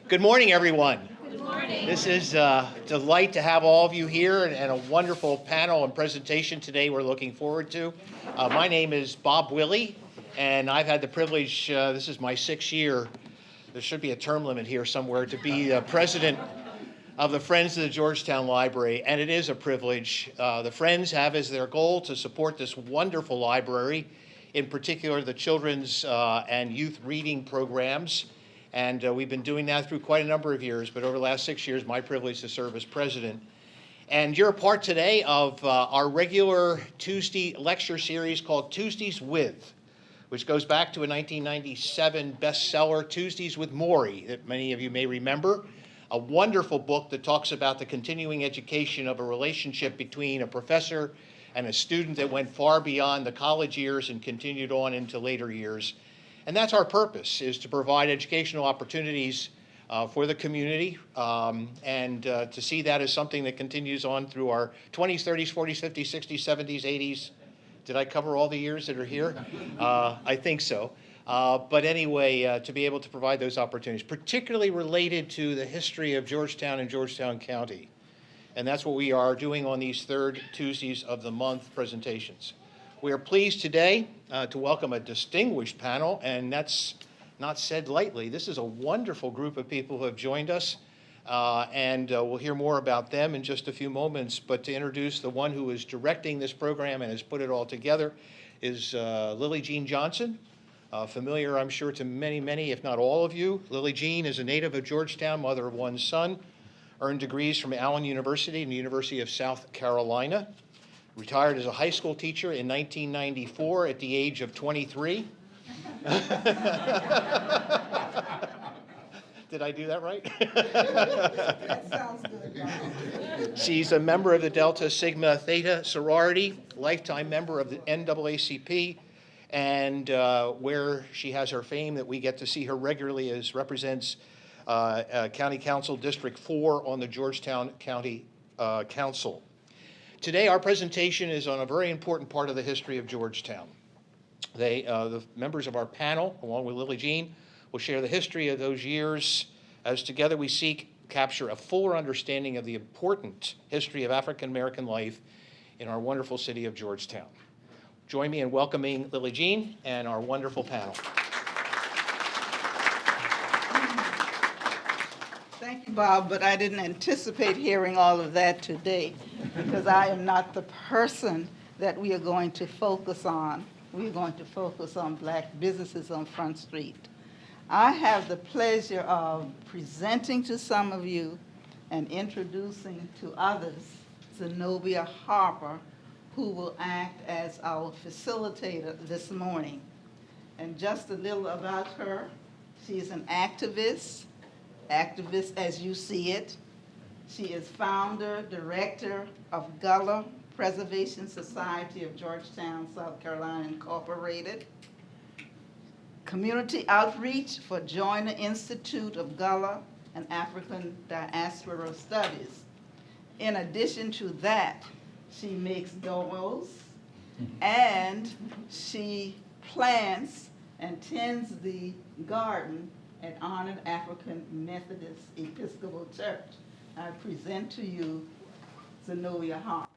Good morning, everyone. Good morning. This is a delight to have all of you here and a wonderful panel and presentation today we're looking forward to. My name is Bob Willey, and I've had the privilege, this is my 6th year, there should be a term limit here somewhere, to be president of the Friends of the Georgetown Library, and it is a privilege. The Friends have as their goal to support this wonderful library, in particular the children's and youth reading programs. And we've been doing that through quite a number of years, but over the last 6 years, my privilege to serve as president. And you're a part today of our regular Tuesday lecture series called Tuesdays With, which goes back to a 1997 bestseller, Tuesdays with Maury, that many of you may remember. A wonderful book that talks about the continuing education of a relationship between a professor and a student that went far beyond the college years and continued on into later years. And that's our purpose, is to provide educational opportunities for the community and to see that as something that continues on through our 20s, 30s, 40s, 50s, 60s, 70s, 80s. Did I cover all the years that are here? I think so. But anyway, to be able to provide those opportunities, particularly related to the history of Georgetown and Georgetown County. And that's what we are doing on these third Tuesdays of the month presentations. We are pleased today to welcome a distinguished panel, and that's not said lightly. This is a wonderful group of people who have joined us, and we'll hear more about them in just a few moments. But to introduce the one who is directing this program and has put it all together is Lillie Jean Johnson, familiar, I'm sure, to many, many, if not all of you. Lillie Jean is a native of Georgetown, mother of one son, earned degrees from Allen University and the University of South Carolina. Retired as a high school teacher in 1994 at the age of 23. Did I do that right? That sounds good. She's a member of the Delta Sigma Theta sorority, lifetime member of the NAACP, and where she has her fame that we get to see her regularly as represents County Council District 4 on the Georgetown County Council. Today, our presentation is on a very important part of the history of Georgetown. The members of our panel, along with Lillie Jean, will share the history of those years as together we seek to capture a fuller understanding of the important history of African American life in our wonderful city of Georgetown. Join me in welcoming Lillie Jean and our wonderful panel. Thank you, Bob, but I didn't anticipate hearing all of that today because I am not the person that we are going to focus on. We are going to focus on black businesses on Front Street. I have the pleasure of presenting to some of you and introducing to others Zenobia Harper, who will act as our facilitator this morning. And just a little about her. She is an activist as you see it. She is founder, director of Gullah Preservation Society of Georgetown, South Carolina, Incorporated. Community outreach for Joyner Institute of Gullah and African Diaspora Studies. In addition to that, she makes domos and she plants and tends the garden at Honored African Methodist Episcopal Church. I present to you Zenobia Harper.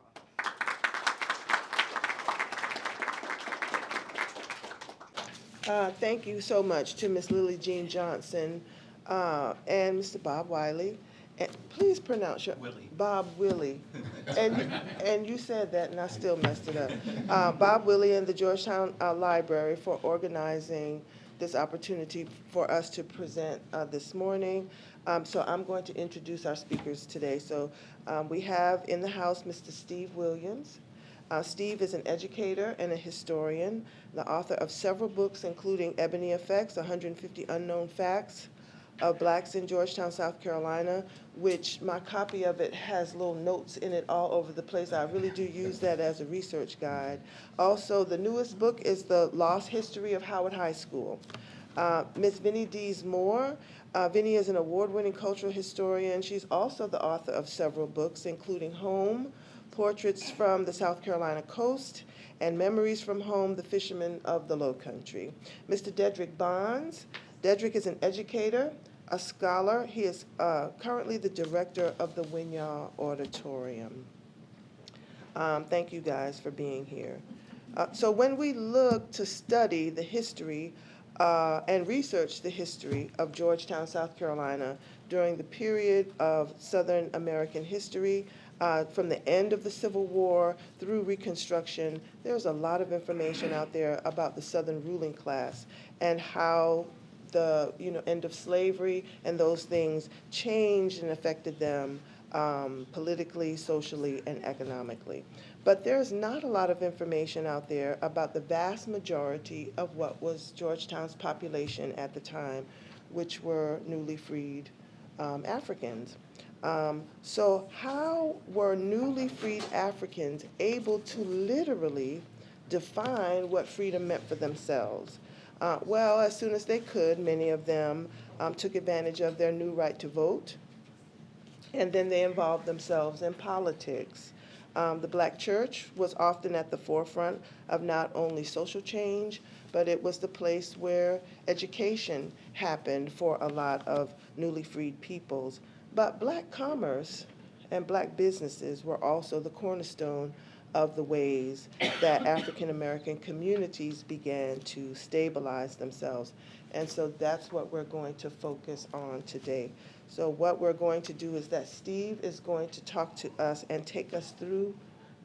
Thank you so much to Ms. Lillie Jean Johnson and Mr. Bob Wiley. And please pronounce your Willie. Bob Willey. And you said that, and I still messed it up. Bob Willey and the Georgetown Library for organizing this opportunity for us to present this morning. So I'm going to introduce our speakers today. So we have in the house Mr. Steve Williams. Steve is an educator and a historian, the author of several books, including Ebony Effects, 150 Unknown Facts of Blacks in Georgetown, South Carolina, which my copy of it has little notes in it all over the place. I really do use that as a research guide. Also, the newest book is The Lost History of Howard High School. Ms. Vinnie Dees Moore Vinnie is an award-winning cultural historian. She's also the author of several books, including Home, Portraits from the South Carolina Coast, and Memories from Home, The Fishermen of the Lowcountry. Mr. Dedrick Bonds. Dedrick is an educator, a scholar. He is currently the director of the Winyah Auditorium. Thank you guys for being here. So when we look to study the history and research the history of Georgetown, South Carolina during the period of Southern American history, from the end of the Civil War through Reconstruction, there's a lot of information out there about the Southern ruling class and how the end of slavery and those things changed and affected them politically, socially, and economically. But there's not a lot of information out there about the vast majority of what was Georgetown's population at the time, which were newly freed Africans. So how were newly freed Africans able to literally define what freedom meant for themselves? Well, as soon as they could, many of them took advantage of their new right to vote, and then they involved themselves in politics. The Black church was often at the forefront of not only social change, but it was the place where education happened for a lot of newly freed peoples. But Black commerce and Black businesses were also the cornerstone of the ways that African American communities began to stabilize themselves. And so that's what we're going to focus on today. So what we're going to do is that Steve is going to talk to us and take us through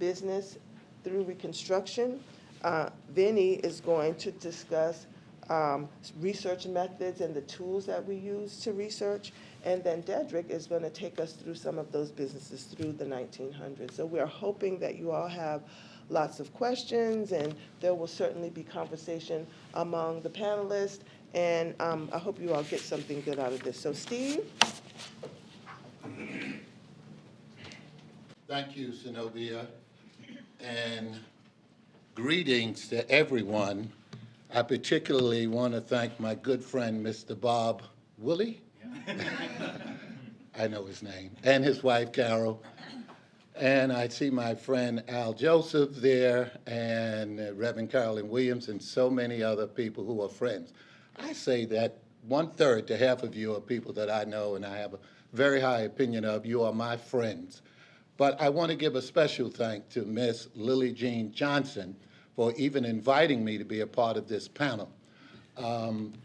business, through Reconstruction. Vinnie is going to discuss research methods and the tools that we use to research. And then Dedrick is going to take us through some of those businesses through the 1900s. So we're hoping that you all have lots of questions, and there will certainly be conversation among the panelists. And I hope you all get something good out of this. So Steve? Thank you, Zenobia, and greetings to everyone. I particularly want to thank my good friend, Mr. Bob Willie. I know his name, and his wife, Carol. And I see my friend Al Joseph there, and Reverend Carolyn Williams, and so many other people who are friends. I say that 1/3 to half of you are people that I know and I have a very high opinion of. You are my friends. But I want to give a special thanks to Miss Lillie Jean Johnson for even inviting me to be a part of this panel.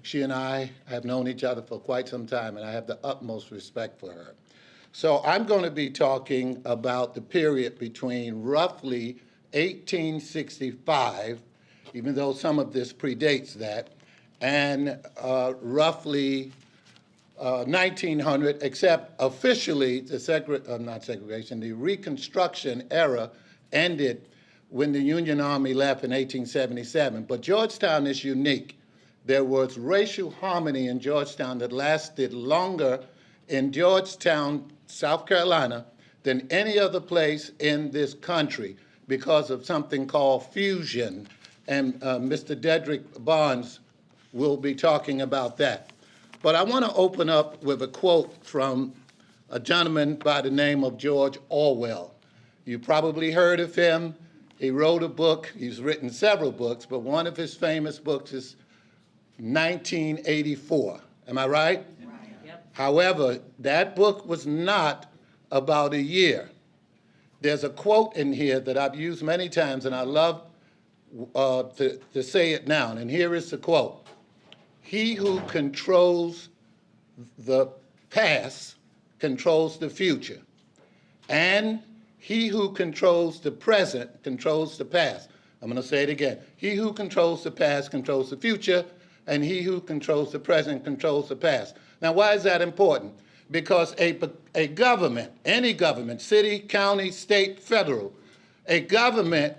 She and I have known each other for quite some time, and I have the utmost respect for her. So I'm going to be talking about the period between roughly 1865, even though some of this predates that, and roughly 1900, except officially the Reconstruction era ended when the Union Army left in 1877. But Georgetown is unique. There was racial harmony in Georgetown that lasted longer in Georgetown, South Carolina, than any other place in this country because of something called fusion. And Mr. Dedrick Bonds will be talking about that. But I want to open up with a quote from a gentleman by the name of George Orwell. You probably heard of him. He wrote a book. He's written several books, but one of his famous books is 1984. Am I right? Right. Yep. However, that book was not about a year. There's a quote in here that I've used many times, and I love to say it now. And here is the quote. He who controls the past controls the future, and he who controls the present controls the past. I'm going to say it again. He who controls the past controls the future, and he who controls the present controls the past. Now, why is that important? Because a government, any government, city, county, state, federal, a government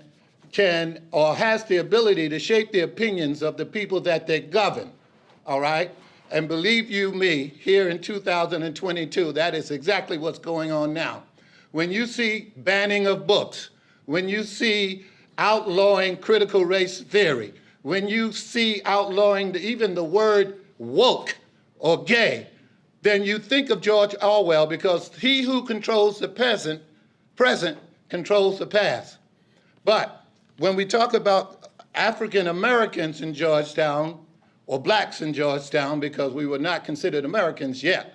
can or has the ability to shape the opinions of the people that they govern, all right? And believe you me, here in 2022, that is exactly what's going on now. When you see banning of books, when you see outlawing critical race theory, when you see outlawing even the word woke or gay, then you think of George Orwell, because he who controls the present controls the past. But when we talk about African Americans in Georgetown, or blacks in Georgetown, because we were not considered Americans yet,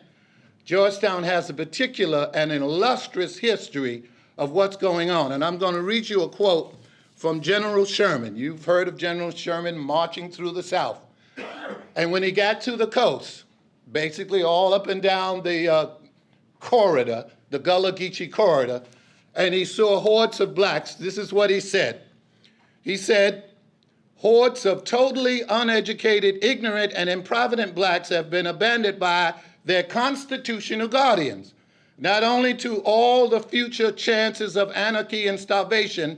Georgetown has a particular and an illustrious history of what's going on. And I'm going to read you a quote from General Sherman. You've heard of General Sherman marching through the South. And when he got to the coast, basically all up and down the corridor, the Gullah Geechee corridor, and he saw hordes of blacks, this is what he said. He said, "Hordes of totally uneducated, ignorant, and improvident blacks have been abandoned by their constitutional guardians, not only to all the future chances of anarchy and starvation,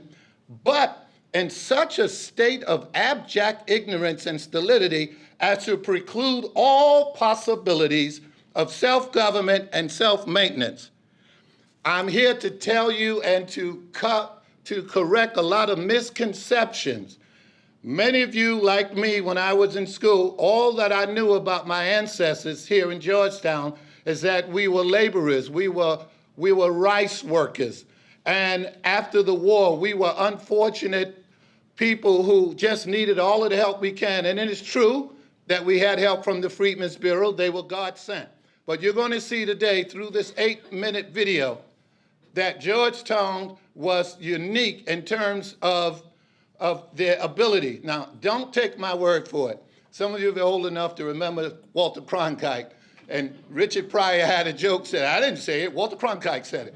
but in such a state of abject ignorance and stolidity as to preclude all possibilities of self-government and self-maintenance." I'm here to tell you and to correct a lot of misconceptions. Many of you, like me, when I was in school, all that I knew about my ancestors here in Georgetown is that we were laborers, we were rice workers. And after the war, we were unfortunate people who just needed all of the help we can. And it is true that we had help from the Freedmen's Bureau. They were God sent. But you're going to see today through this 8-minute video that Georgetown was unique in terms of their ability. Now, don't take my word for it. Some of you are old enough to remember Walter Cronkite, and Richard Pryor had a joke, said, "I didn't say it, Walter Cronkite said it."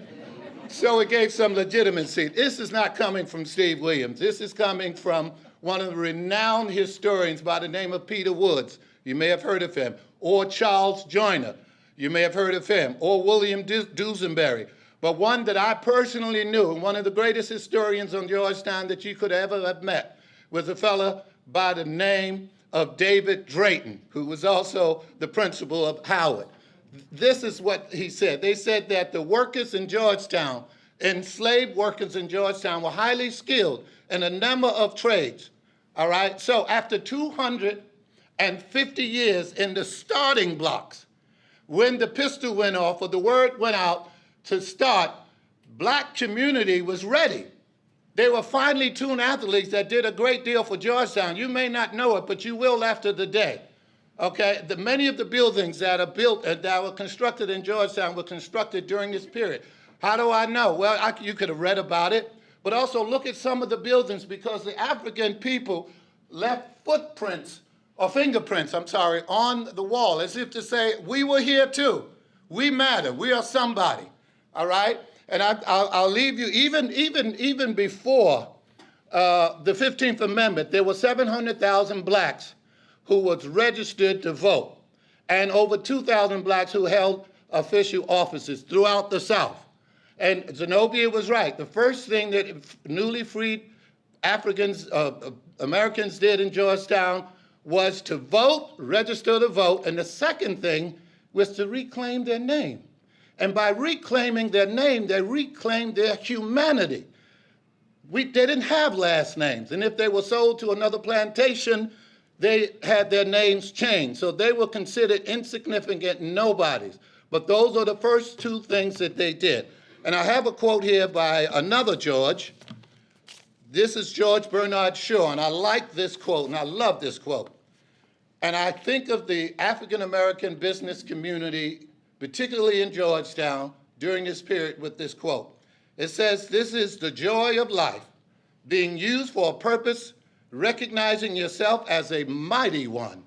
So it gave some legitimacy. This is not coming from Steve Williams. This is coming from one of the renowned historians by the name of Peter Woods. You may have heard of him. Or Charles Joyner. You may have heard of him. Or William Dusenberry. But one that I personally knew, and one of the greatest historians on Georgetown that you could ever have met, was a fellow by the name of David Drayton, who was also the principal of Howard. This is what he said. They said that the workers in Georgetown, enslaved workers in Georgetown, were highly skilled in a number of trades. All right? So after 250 years in the starting blocks, when the pistol went off or the word went out to start, black community was ready. They were finely tuned athletes that did a great deal for Georgetown. You may not know it, but you will after the day. Okay, many of the buildings that are built that were constructed in Georgetown were constructed during this period. How do I know? Well, you could have read about it, but also look at some of the buildings, because the African people left footprints, or fingerprints, on the wall, as if to say, we were here too. We matter. We are somebody. All right? And I'll leave you, even before the 15th Amendment, there were 700,000 blacks who was registered to vote, and over 2,000 blacks who held official offices throughout the South. And Zenobia was right. The first thing that newly freed Americans did in Georgetown was to vote, register to vote, and the second thing was to reclaim their name. And by reclaiming their name, they reclaimed their humanity. They didn't have last names, and if they were sold to another plantation, they had their names changed. So they were considered insignificant nobodies. But those are the first two things that they did. And I have a quote here by another George. This is George Bernard Shaw, and I like this quote, and I love this quote. And I think of the African-American business community, particularly in Georgetown, during this period with this quote. It says, "This is the joy of life, being used for a purpose, recognizing yourself as a mighty one,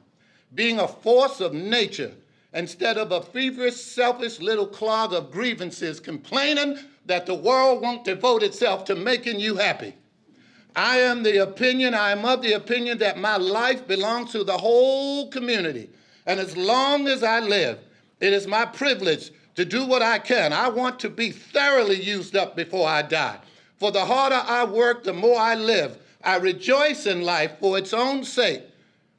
being a force of nature, instead of a feverish, selfish little clog of grievances, complaining that the world won't devote itself to making you happy. I am of the opinion that my life belongs to the whole community. And as long as I live, it is my privilege to do what I can. I want to be thoroughly used up before I die. For the harder I work, the more I live. I rejoice in life for its own sake.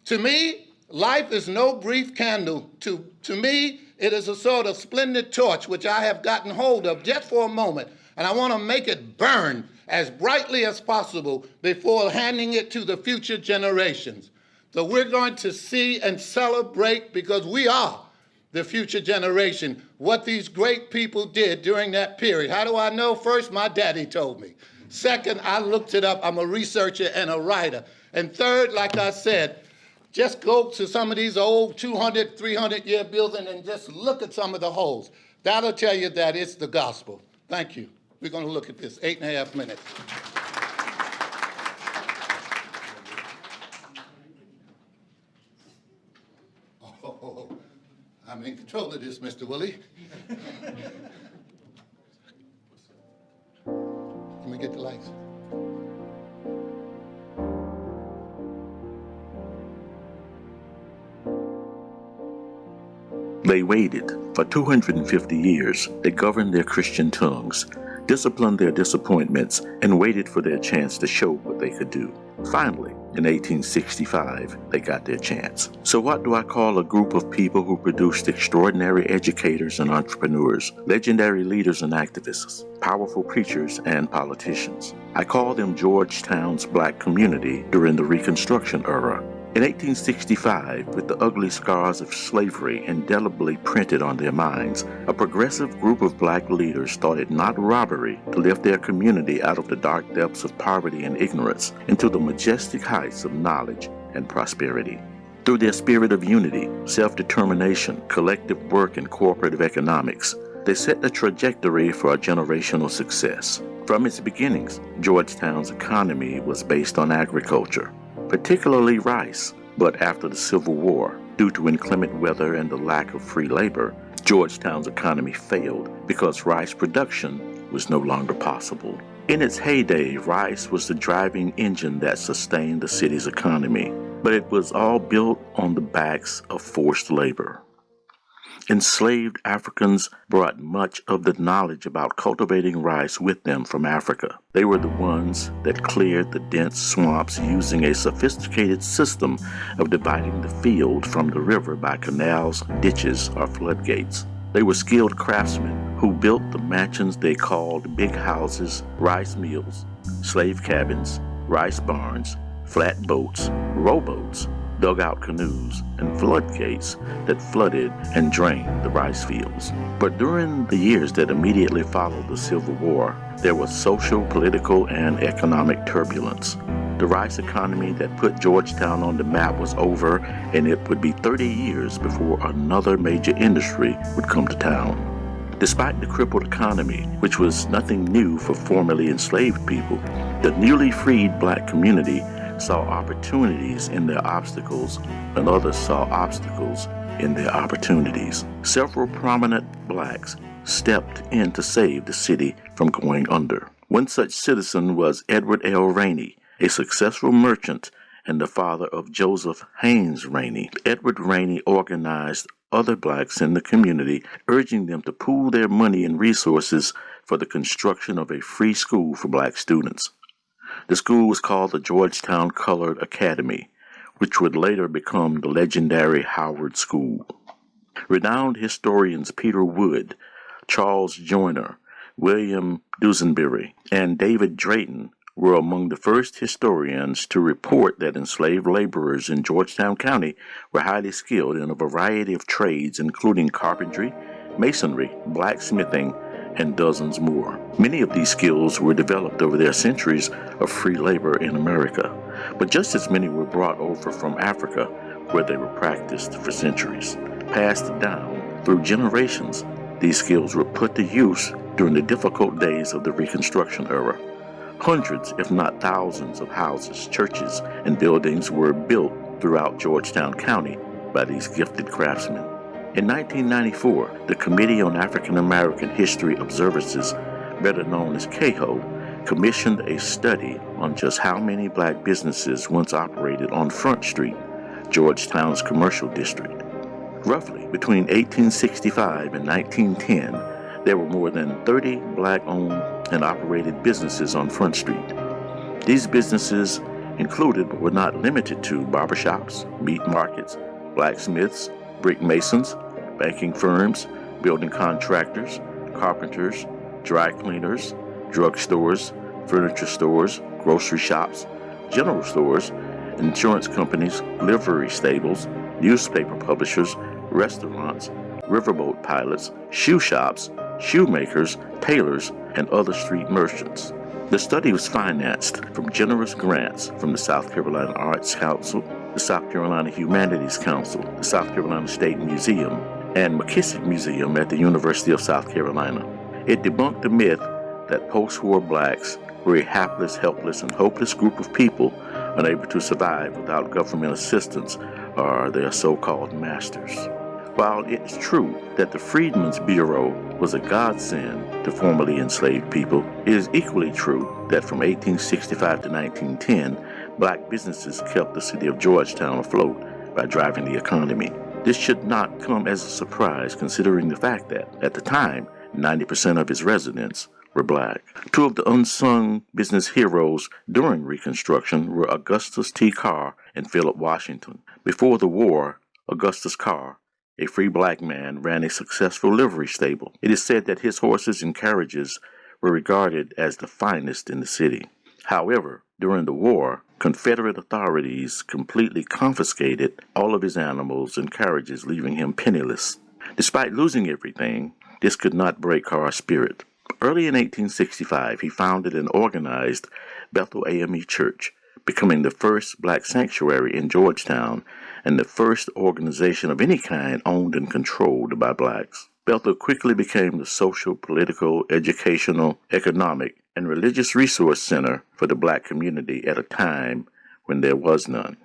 To me, life is no brief candle. To me, it is a sort of splendid torch which I have gotten hold of just for a moment, and I want to make it burn as brightly as possible before handing it to the future generations. So we're going to see and celebrate, because we are the future generation what these great people did during that period. How do I know? First, my daddy told me. Second, I looked it up. I'm a researcher and a writer. And third, like I said, just go to some of these old 200, 300-year buildings and just look at some of the holes. That'll tell you that it's the gospel. Thank you. We're going to look at this. 8.5 minutes. Oh, I'm in control of this, Mr. Willie. Let me get the lights. They waited for 250 years. They governed their Christian tongues, disciplined their disappointments, and waited for their chance to show what they could do. Finally, in 1865, they got their chance. So what do I call a group of people who produced extraordinary educators and entrepreneurs, legendary leaders and activists, powerful preachers and politicians? I call them Georgetown's black community during the Reconstruction era. In 1865, with the ugly scars of slavery indelibly printed on their minds, a progressive group of black leaders thought it not robbery to lift their community out of the dark depths of poverty and ignorance into the majestic heights of knowledge and prosperity. Through their spirit of unity, self-determination, collective work, and cooperative economics, they set the trajectory for a generational success. From its beginnings, Georgetown's economy was based on agriculture, particularly rice, but after the Civil War, due to inclement weather and the lack of free labor, Georgetown's economy failed because rice production was no longer possible. In its heyday, rice was the driving engine that sustained the city's economy, but it was all built on the backs of forced labor. Enslaved Africans brought much of the knowledge about cultivating rice with them from Africa. They were the ones that cleared the dense swamps using a sophisticated system of dividing the field from the river by canals, ditches, or floodgates. They were skilled craftsmen who built the mansions they called big houses, rice mills, slave cabins, rice barns, flat boats, rowboats, dugout canoes, and floodgates that flooded and drained the rice fields. But during the years that immediately followed the Civil War, there was social, political, and economic turbulence. The rice economy that put Georgetown on the map was over, and it would be 30 years before another major industry would come to town. Despite the crippled economy, which was nothing new for formerly enslaved people, the newly freed black community saw opportunities in their obstacles, and others saw obstacles in their opportunities. Several prominent blacks stepped in to save the city from going under. One such citizen was Edward L. Rainey, a successful merchant and the father of Joseph Haynes Rainey. Edward Rainey organized other blacks in the community, urging them to pool their money and resources for the construction of a free school for black students. The school was called the Georgetown Colored Academy, which would later become the legendary Howard School. Renowned historians Peter Wood, Charles Joyner, William Dusenberry, and David Drayton were among the first historians to report that enslaved laborers in Georgetown County were highly skilled in a variety of trades, including carpentry, masonry, blacksmithing, and dozens more. Many of these skills were developed over their centuries of free labor in America, but just as many were brought over from Africa, where they were practiced for centuries. Passed down through generations, these skills were put to use during the difficult days of the Reconstruction era. Hundreds, if not thousands, of houses, churches, and buildings were built throughout Georgetown County by these gifted craftsmen. In 1994, the Committee on African American History Observances, better known as CAHO, commissioned a study on just how many black businesses once operated on Front Street, Georgetown's commercial district. Roughly between 1865 and 1910, there were more than 30 black-owned and operated businesses on Front Street. These businesses included but were not limited to barbershops, meat markets, blacksmiths, brick masons, banking firms, building contractors, carpenters, dry cleaners, drugstores, furniture stores, grocery shops, general stores, insurance companies, livery stables, newspaper publishers, restaurants, riverboat pilots, shoe shops, shoemakers, tailors, and other street merchants. The study was financed from generous grants from the South Carolina Arts Council, the South Carolina Humanities Council, the South Carolina State Museum, and McKissick Museum at the University of South Carolina. It debunked the myth that post-war blacks were a hapless, helpless, and hopeless group of people unable to survive without government assistance or their so-called masters. While it is true that the Freedmen's Bureau was a godsend to formerly enslaved people, it is equally true that from 1865 to 1910, black businesses kept the city of Georgetown afloat by driving the economy. This should not come as a surprise considering the fact that, at the time, 90% of its residents were black. Two of the unsung business heroes during Reconstruction were Augustus T. Carr and Philip Washington. Before the war, Augustus Carr, a free black man, ran a successful livery stable. It is said that his horses and carriages were regarded as the finest in the city. However, during the war, Confederate authorities completely confiscated all of his animals and carriages, leaving him penniless. Despite losing everything, this could not break Carr's spirit. Early in 1865, he founded and organized Bethel AME Church, becoming the first black sanctuary in Georgetown and the first organization of any kind owned and controlled by blacks. Bethel quickly became the social, political, educational, economic, and religious resource center for the black community at a time when there was none.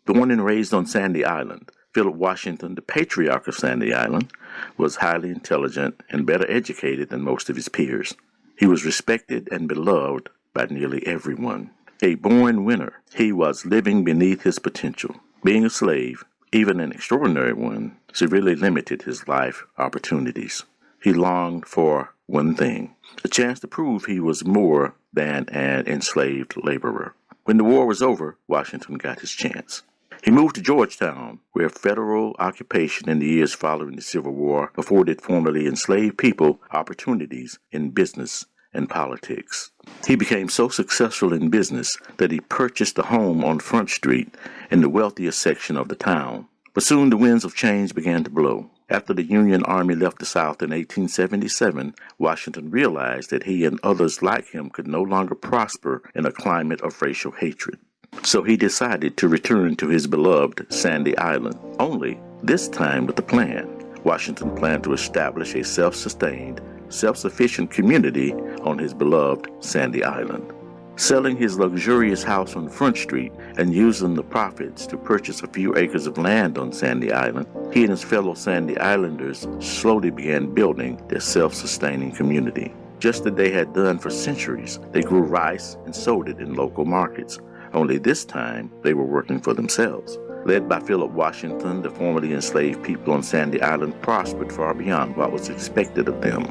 Born and raised on Sandy Island, Philip Washington, the patriarch of Sandy Island, was highly intelligent and better educated than most of his peers. He was respected and beloved by nearly everyone. A born winner, he was living beneath his potential. Being a slave, even an extraordinary one, severely limited his life opportunities. He longed for one thing, a chance to prove he was more than an enslaved laborer. When the war was over, Washington got his chance. He moved to Georgetown, where federal occupation in the years following the Civil War afforded formerly enslaved people opportunities in business and politics. He became so successful in business that he purchased a home on Front Street in the wealthiest section of the town. But soon the winds of change began to blow. After the Union Army left the South in 1877, Washington realized that he and others like him could no longer prosper in a climate of racial hatred. So he decided to return to his beloved Sandy Island, only this time with a plan. Washington planned to establish a self-sustained, self-sufficient community on his beloved Sandy Island. Selling his luxurious house on Front Street and using the profits to purchase a few acres of land on Sandy Island, he and his fellow Sandy Islanders slowly began building their self-sustaining community. Just as they had done for centuries, they grew rice and sold it in local markets. Only this time, they were working for themselves. Led by Philip Washington, the formerly enslaved people on Sandy Island prospered far beyond what was expected of them.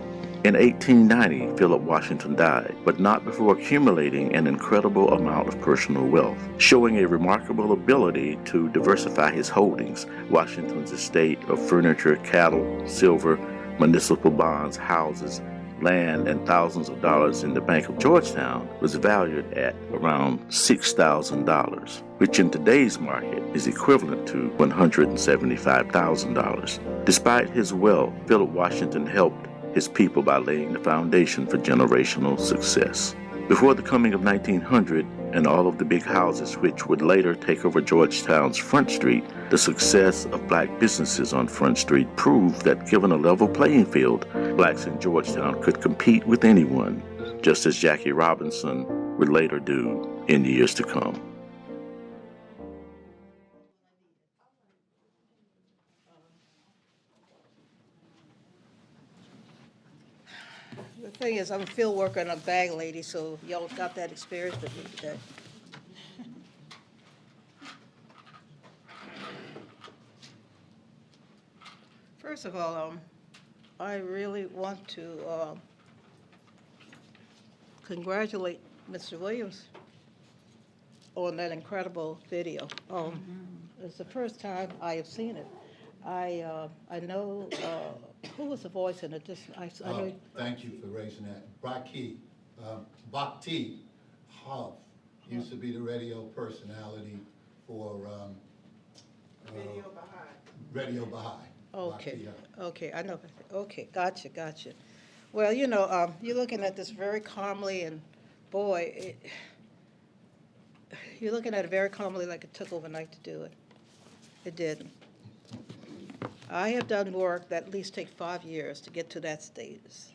In 1890, Philip Washington died, but not before accumulating an incredible amount of personal wealth. Showing a remarkable ability to diversify his holdings, Washington's estate of furniture, cattle, silver, municipal bonds, houses, land, and thousands of dollars in the Bank of Georgetown was valued at around $6,000, which in today's market is equivalent to $175,000. Despite his wealth, Philip Washington helped his people by laying the foundation for generational success. Before the coming of 1900 and all of the big houses which would later take over Georgetown's Front Street, the success of black businesses on Front Street proved that given a level playing field, blacks in Georgetown could compete with anyone, just as Jackie Robinson would later do in years to come. The thing is, I'm a field worker and a bag lady, so y'all got that experience with me today. First of all, I really want to congratulate Mr. Williams on that incredible video. It's the first time I have seen it. I know who was the voice in it. I know. Thank you for raising that. Bhakti Huff used to be the radio personality for Radio Baha'i. Okay, okay, I know, okay, gotcha. Well, you're looking at this very calmly, and boy, you're looking at it very calmly like it took overnight to do it. It didn't. I have done work that at least takes 5 years to get to that status,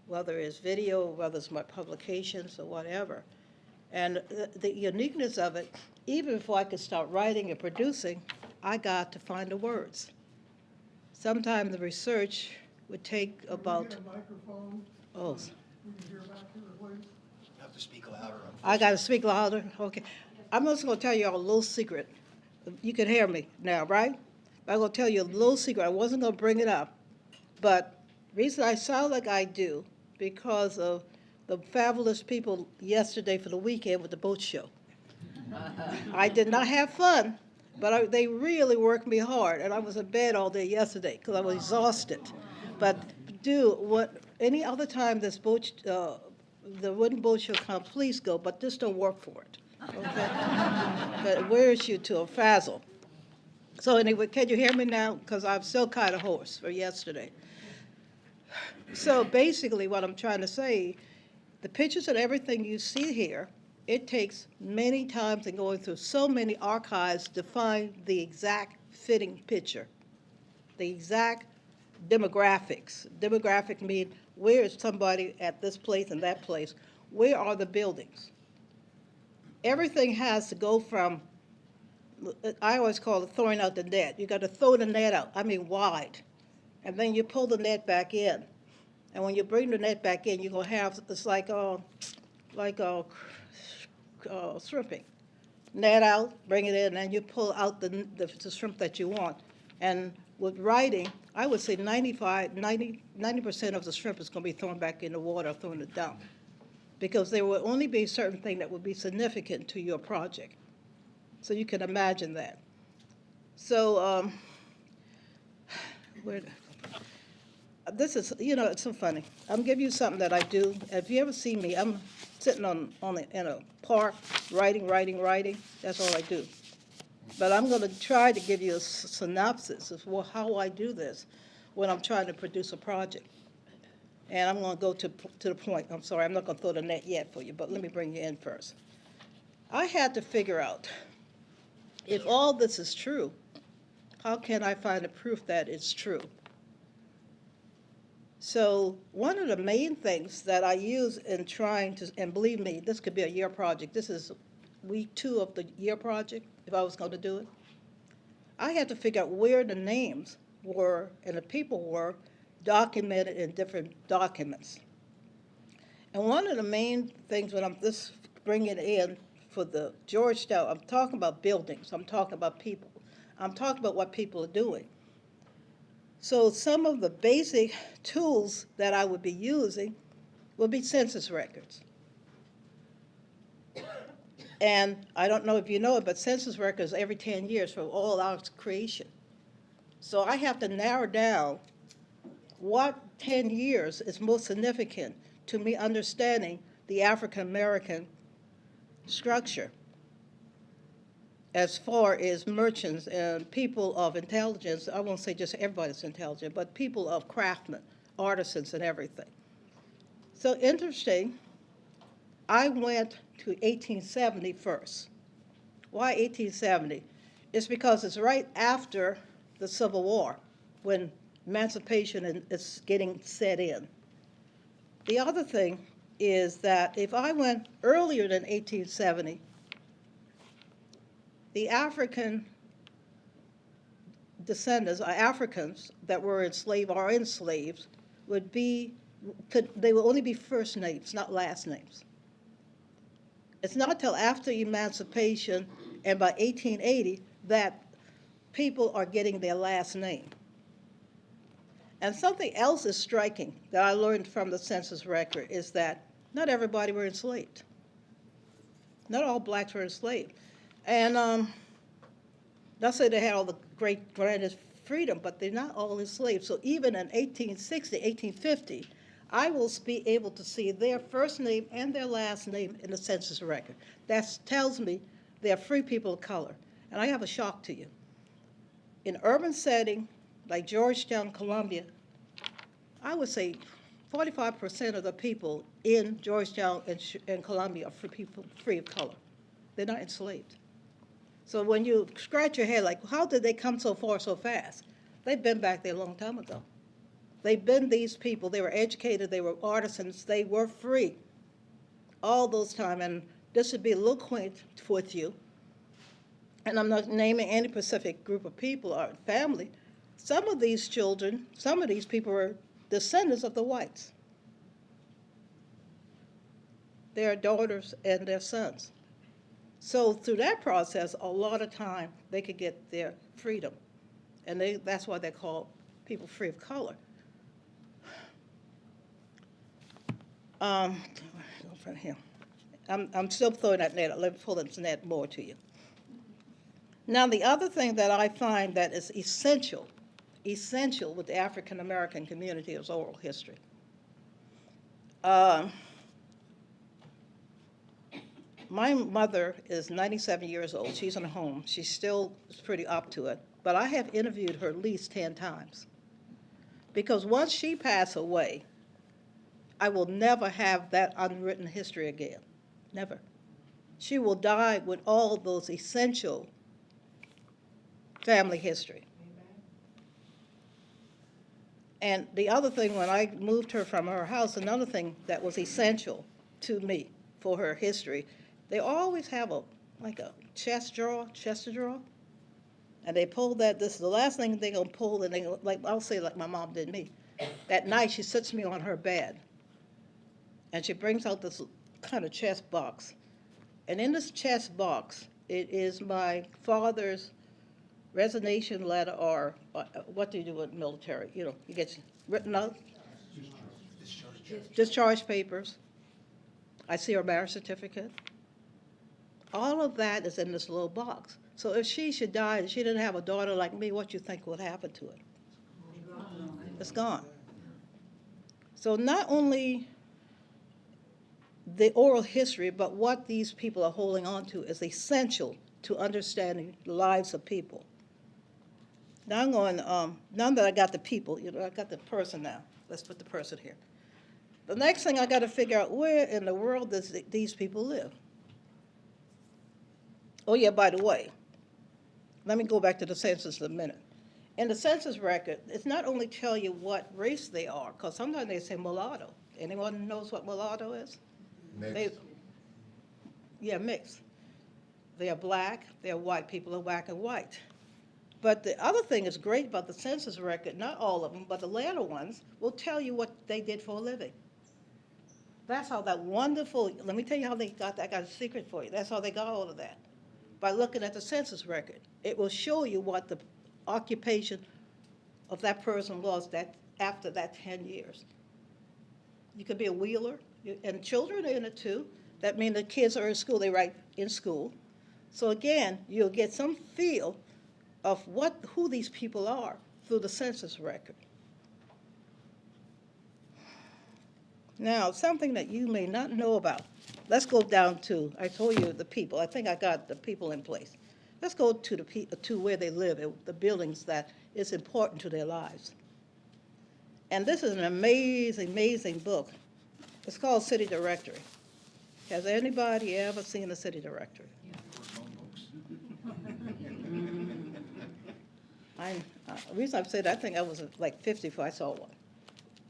whether it's video, whether it's my publications or whatever. And the uniqueness of it, even before I could start writing and producing, I got to find the words. Sometimes the research would take about, oh, Have to speak louder. I got to speak louder? Okay. I'm just going to tell you all a little secret. You can hear me now, right? I'm going to tell you a little secret. I wasn't going to bring it up, but the reason I sound like I do, because of the fabulous people yesterday for the weekend with the boat show. I did not have fun, but they really worked me hard, and I was in bed all day yesterday because I was exhausted. But any other time this boat, the wooden boat show comes, please go, but just don't work for it, okay? But it wears you to a frazzle. So anyway, can you hear me now? Because I'm still kind of hoarse for yesterday. So basically what I'm trying to say, the pictures and everything you see here, it takes many times and going through so many archives to find the exact fitting picture, the exact demographics. Demographic mean where is somebody at this place and that place? Where are the buildings? Everything has to go from, I always call it throwing out the net. You got to throw the net out, I mean wide, and then you pull the net back in. And when you bring the net back in, you're going to have, it's like shrimping. Net out, bring it in, and you pull out the shrimp that you want. And with writing, I would say 90% of the shrimp is going to be thrown back in the water, thrown it down. Because there will only be a certain thing that would be significant to your project. So you can imagine that. So, this is, it's so funny. I'm giving you something that I do. If you ever see me, I'm sitting in a park, writing. That's all I do. But I'm going to try to give you a synopsis of how I do this when I'm trying to produce a project. And I'm going to go to the point. I'm sorry, I'm not going to throw the net yet for you, but let me bring you in first. I had to figure out, if all this is true, how can I find the proof that it's true? So one of the main things that I use in trying to, and believe me, this could be a year project. This is week 2 of the year project, if I was going to do it. I had to figure out where the names were and the people were documented in different documents. And one of the main things when I'm just bringing in for the Georgetown, I'm talking about buildings, I'm talking about people, I'm talking about what people are doing. So some of the basic tools that I would be using would be census records. And I don't know if you know it, but census records every 10 years for all our creation. So I have to narrow down what 10 years is most significant to me understanding the African American structure as far as merchants and people of intelligence. I won't say just everybody's intelligent, but people of craftsmen, artisans and everything. So interesting, I went to 1870 first. Why 1870? It's because it's right after the Civil War when emancipation is getting set in. The other thing is that if I went earlier than 1870, the African descendants, or Africans that were enslaved or enslaved, they would only be first names, not last names. It's not till after emancipation and by 1880 that people are getting their last name. And something else is striking that I learned from the census record is that not everybody were enslaved. Not all blacks were enslaved. And let's say they had all the great grandest freedom, but they're not all enslaved. So even in 1860, 1850, I will be able to see their first name and their last name in the census record. That tells me they're free people of color. And I have a shock to you. In urban setting, like Georgetown, Columbia, I would say 45% of the people in Georgetown and Columbia are people free of color. They're not enslaved. So when you scratch your head, like, how did they come so far so fast? They've been back there a long time ago. They've been these people. They were educated. They were artisans. They were free all those time. And this would be a little quaint with you. And I'm not naming any specific group of people or family. Some of these children, some of these people are descendants of the whites. Their daughters and their sons. So through that process, a lot of time, they could get their freedom. And that's why they're called people free of color. From here. I'm still throwing that net. Let me pull this net more to you. Now, the other thing that I find that is essential with the African American community is oral history. My mother is 97 years old. She's in a home. She still is pretty up to it. But I have interviewed her at least 10 times. Because once she passed away, I will never have that unwritten history again. Never. She will die with all those essential family history. And the other thing, when I moved her from her house, another thing that was essential to me for her history, they always have like a chest drawer, and they pull that. This is the last thing they're gonna pull, and I'll say like my mom did me. At night, she sits me on her bed, and she brings out this kind of chest box, and in this chest box, it is my father's resignation letter, or what do you do with military? You know, you get written out, discharge papers. I see her marriage certificate. All of that is in this little box. So if she should die and she didn't have a daughter like me, what do you think would happen to it? It's gone. So not only the oral history, but what these people are holding on to is essential to understanding the lives of people. Now I'm going, now that I got the people, I got the person now. Let's put the person here. The next thing I got to figure out, where in the world does these people live? Oh yeah, by the way, let me go back to the census in a minute. In the census record, it's not only tell you what race they are, because sometimes they say mulatto. Anyone knows what mulatto is? Mixed. Yeah, mixed. They are black, they are white, people are black and white. But the other thing is great about the census record, not all of them, but the later ones, will tell you what they did for a living. That's how that wonderful, let me tell you how they got that. I got a secret for you. That's how they got all of that. By looking at the census record. It will show you what the occupation of that person was after that 10 years. You could be a wheeler, and children are in it too. That means the kids are in school, they write in school. So again, you'll get some feel of who these people are through the census record. Now, something that you may not know about. Let's go down to, I told you the people. I think I got the people in place. Let's go to where they live, the buildings that is important to their lives. And this is an amazing, amazing book. It's called City Directory. Has anybody ever seen a city directory? The reason I've said that, I think I was like 50 before I saw one.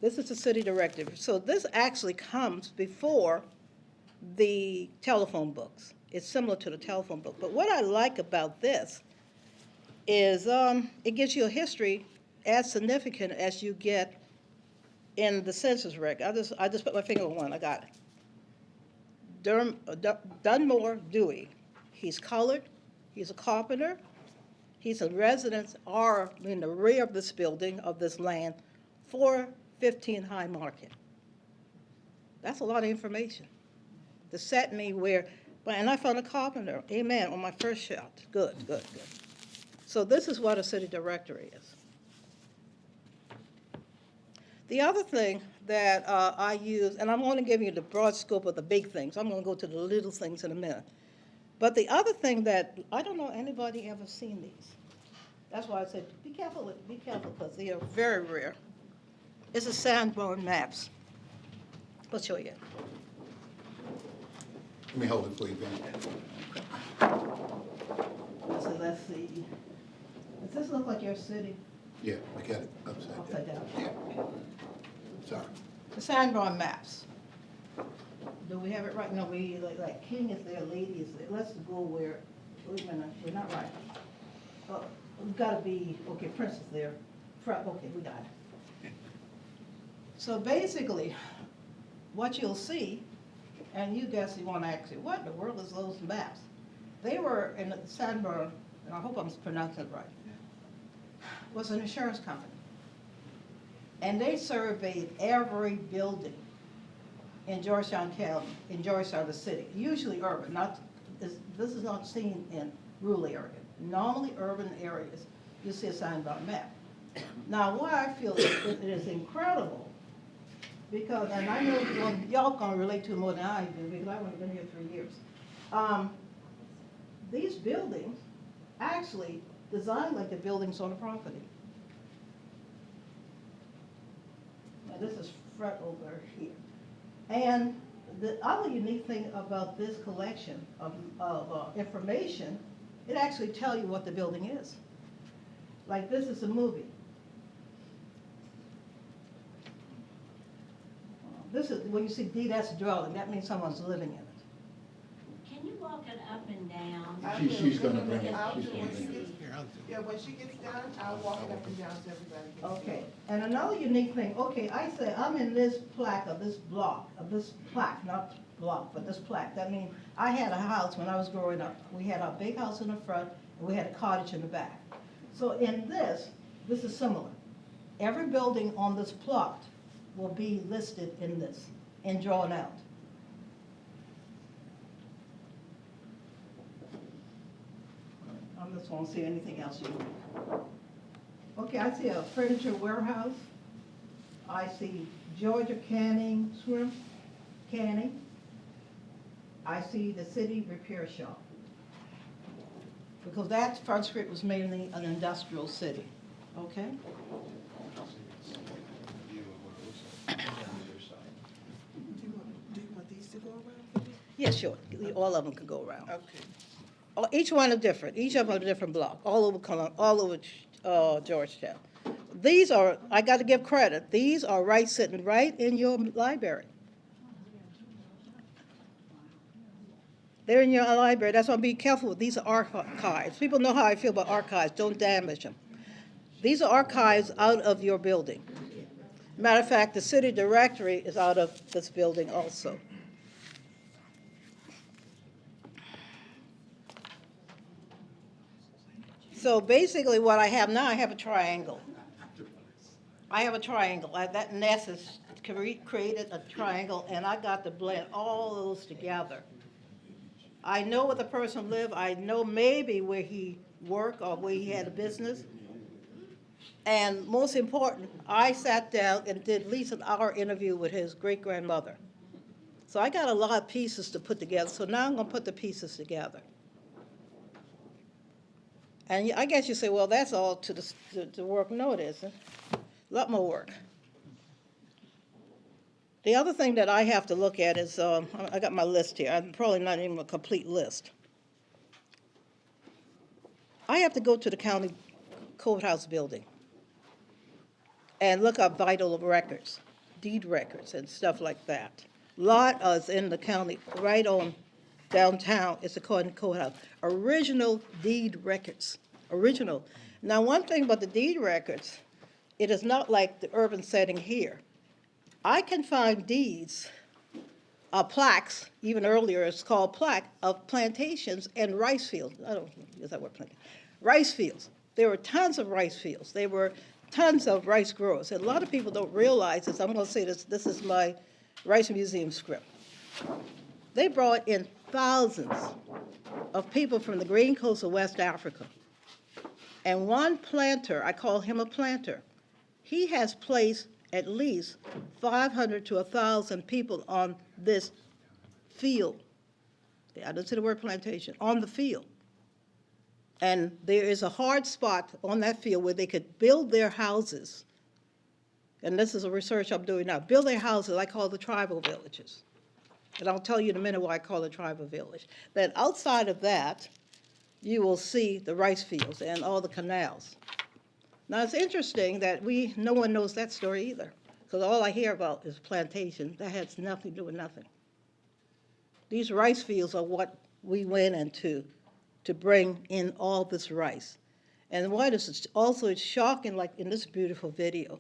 This is the city directory. So this actually comes before the telephone books. It's similar to the telephone book. But what I like about this is it gives you a history as significant as you get in the census record. I just put my finger on one. I got it. Dunmore Dewey. He's colored. He's a carpenter. He's a resident or in the rear of this building, of this land, 415 High Market. That's a lot of information. To set me where, and I found a carpenter, amen, on my first shot. Good. So this is what a city directory is. The other thing that I use, and I'm only giving you the broad scope of the big things. I'm going to go to the little things in a minute. But the other thing that, I don't know anybody ever seen these. That's why I said, be careful, because they are very rare. It's a Sanborn maps. I'll show you. Let me hold it for you, Ben. So let's see. Does this look like your city? Yeah, I got it upside Upside down. down. Yeah. Sorry. The Sanborn maps. Do we have it right? No, we, like king is there, lady is there. Let's go where, wait a minute, we're not right. We've got to be, okay, princess there. Front, okay, we got it. So basically, what you'll see, and you guys you want to ask, what in the world is those maps? They were in the Sanborn, and I hope I'm pronouncing it right, was an insurance company. And they surveyed every building in Georgetown County, in Georgetown, the city, usually urban, this is not seen in rural areas. Normally urban areas, you see a Sanborn map. Now, why I feel it is incredible, because, and I know y'all gonna relate to it more than I do, because I've only been here 3 years. These buildings actually designed like the buildings on the property. Now, this is front over here. And the other unique thing about this collection of information, it actually tells you what the building is. Like this is a movie. This is, when you see D, that's dwelling, that means someone's living in it. Can you walk it up and down? She's gonna bring it. I'll do She's it gonna when she bring it. gets, yeah, when she gets done, I'll walk it up and down so everybody can see. Okay, and another unique thing, okay, I say I'm in this plaque of this block, of this plaque, not block, but this plaque. That means I had a house when I was growing up. We had a big house in the front, and we had a cottage in the back. So in this is similar. Every building on this plot will be listed in this and drawn out. I just won't see anything else you need. Okay, I see a furniture warehouse. I see Georgia Canning Shrimp Canning. I see the city repair shop. Because that Front Street was mainly an industrial city, okay? Do you want these to go around? Yeah, sure, all of them could go around. Okay. Oh, each one is different, each of them is a different block, all over Georgetown. These are, I gotta give credit, these are sitting right in your library. They're in your library, that's why be careful with these are archives. People know how I feel about archives, don't damage them. These are archives out of your building. Matter of fact, the city directory is out of this building also. So basically what I have now, I have a triangle. I have a triangle. That nest has created a triangle, and I got to blend all those together. I know where the person lived. I know maybe where he worked or where he had a business. And most important, I sat down and did at least an hour interview with his great-grandmother. So I got a lot of pieces to put together. So now I'm going to put the pieces together. And I guess you say, well, that's all to the work. No, it isn't. A lot more work. The other thing that I have to look at is, I got my list here. I'm probably not even a complete list. I have to go to the county courthouse building and look up vital records, deed records and stuff like that. Lot is in the county, right on downtown, it's the courthouse. Original deed records, original. Now, one thing about the deed records, it is not like the urban setting here. I can find deeds, plaques, even earlier it's called plaque, of plantations and rice fields. I don't use that word, plantation. Rice fields. There were tons of rice fields. There were tons of rice growers. And a lot of people don't realize this. I'm going to say this is my Rice Museum script. They brought in thousands of people from the Green Coast of West Africa. And one planter, I call him a planter, he has placed at least 500 to 1,000 people on this field. I don't say the word plantation, on the field. And there is a hard spot on that field where they could build their houses. And this is a research I'm doing now. Build their houses, I call the tribal villages. And I'll tell you in a minute why I call it a tribal village. Then outside of that, you will see the rice fields and all the canals. Now, it's interesting that no one knows that story either, because all I hear about is plantation. That has nothing to do with nothing. These rice fields are what we went into to bring in all this rice. And what is also shocking, like in this beautiful video,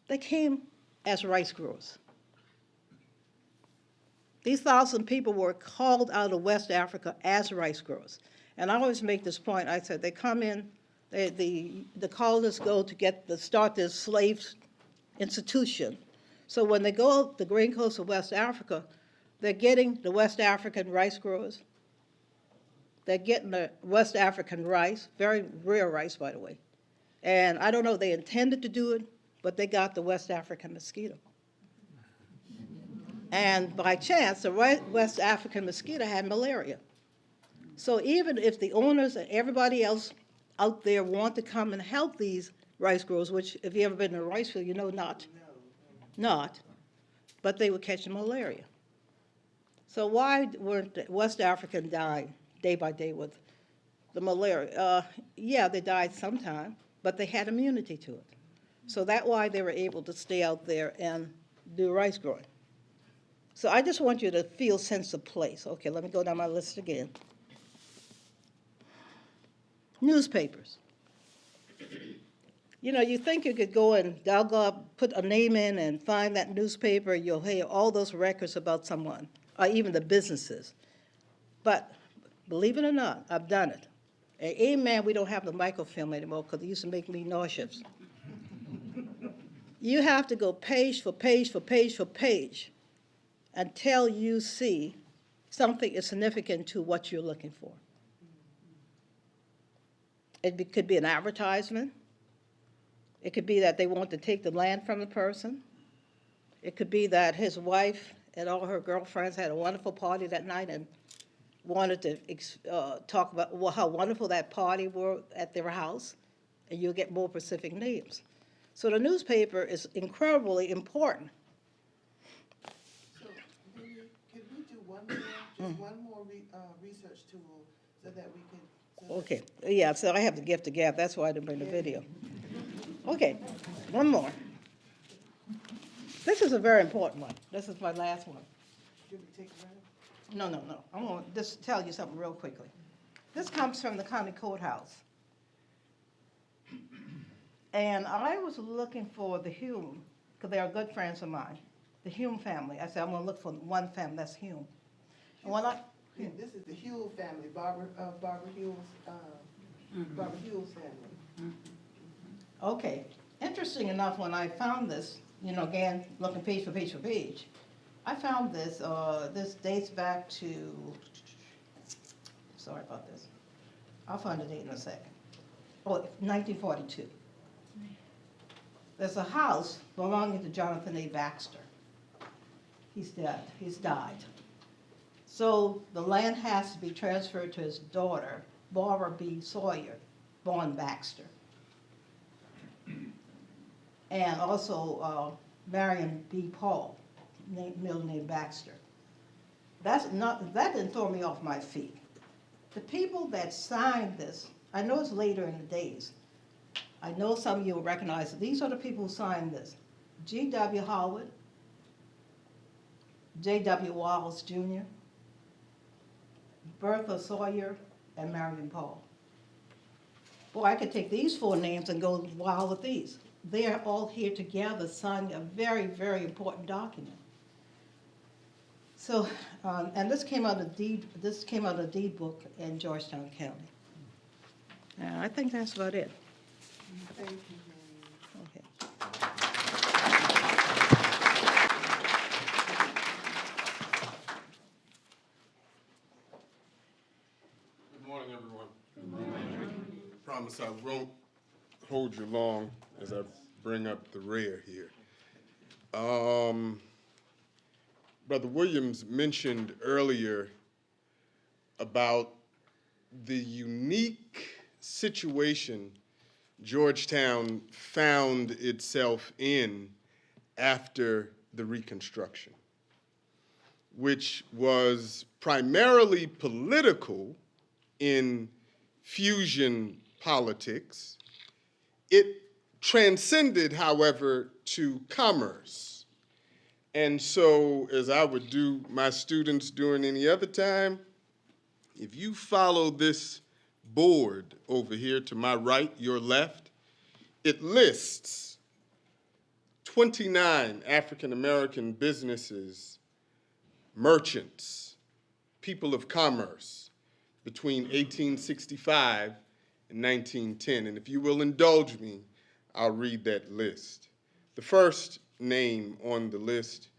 they came as rice growers. These 1,000 people were called out of West Africa as rice growers. And I always make this point. I said they come in, the colonists go to start this slave institution. So when they go up the Green Coast of West Africa, they're getting the West African rice growers. They're getting the West African rice, very rare rice, by the way. And I don't know if they intended to do it, but they got the West African mosquito. And by chance, the West African mosquito had malaria. So even if the owners and everybody else out there want to come and help these rice growers, which if you've ever been in a rice field, you know not, but they were catching malaria. So why weren't the West Africans dying day by day with the malaria? Yeah, they died sometime, but they had immunity to it. So that's why they were able to stay out there and do rice growing. So I just want you to feel sense of place. Okay, let me go down my list again. Newspapers. You know, you think you could go and dial up, put a name in and find that newspaper, you'll hear all those records about someone, or even the businesses. But believe it or not, I've done it. And amen, we don't have the microfilm anymore because it used to make me nauseous. You have to go page for page for page for page until you see something is significant to what you're looking for. It could be an advertisement. It could be that they want to take the land from the person. It could be that his wife and all her girlfriends had a wonderful party that night and wanted to talk about how wonderful that party were at their house, and you'll get more specific names. So the newspaper is incredibly important. So, Lillie, could we do one more research tool so that we could? Okay, yeah, so I have the gift of gab, that's why I didn't bring the video. Okay, one more. This is a very important one. This is my last one. Should we take a break? No. I'm going to just tell you something real quickly. This comes from the county courthouse. And I was looking for the Hume, because they are good friends of mine, the Hume family. I said, I'm going to look for one family, that's Hume. And when This is the Hume family, Barbara Hume's family. Okay, interesting enough, when I found this, you know, again, looking page for page for page, I found this, this dates back to, sorry about this. I'll find the date in a second. Oh, 1942. There's a house belonging to Jonathan A. Baxter. He's dead, he's died. So the land has to be transferred to his daughter, Barbara B. Sawyer, born Baxter. And also Marion B. Paul, middle name Baxter. That didn't throw me off my feet. The people that signed this, I know it's later in the days. I know some of you will recognize it. These are the people who signed this. G.W. Howard, J.W. Wallace Jr., Bertha Sawyer, and Marion Paul. Boy, I could take these four names and go wild with these. They're all here together signing a very, very important document. So, and this came out of a deed book in Georgetown County. And I think that's about it. Thank you. Okay. Good morning, everyone. Good morning. I promise I won't hold you long as I bring up the rear here. Brother Williams mentioned earlier about the unique situation Georgetown found itself in after the Reconstruction, which was primarily political in fusion politics. It transcended, however, to commerce. And so, as I would do my students during any other time, if you follow this board over here to my right, your left, it lists 29 African-American businesses, merchants, people of commerce between 1865 and 1910. And if you will indulge me, I'll read that list. The first name on the list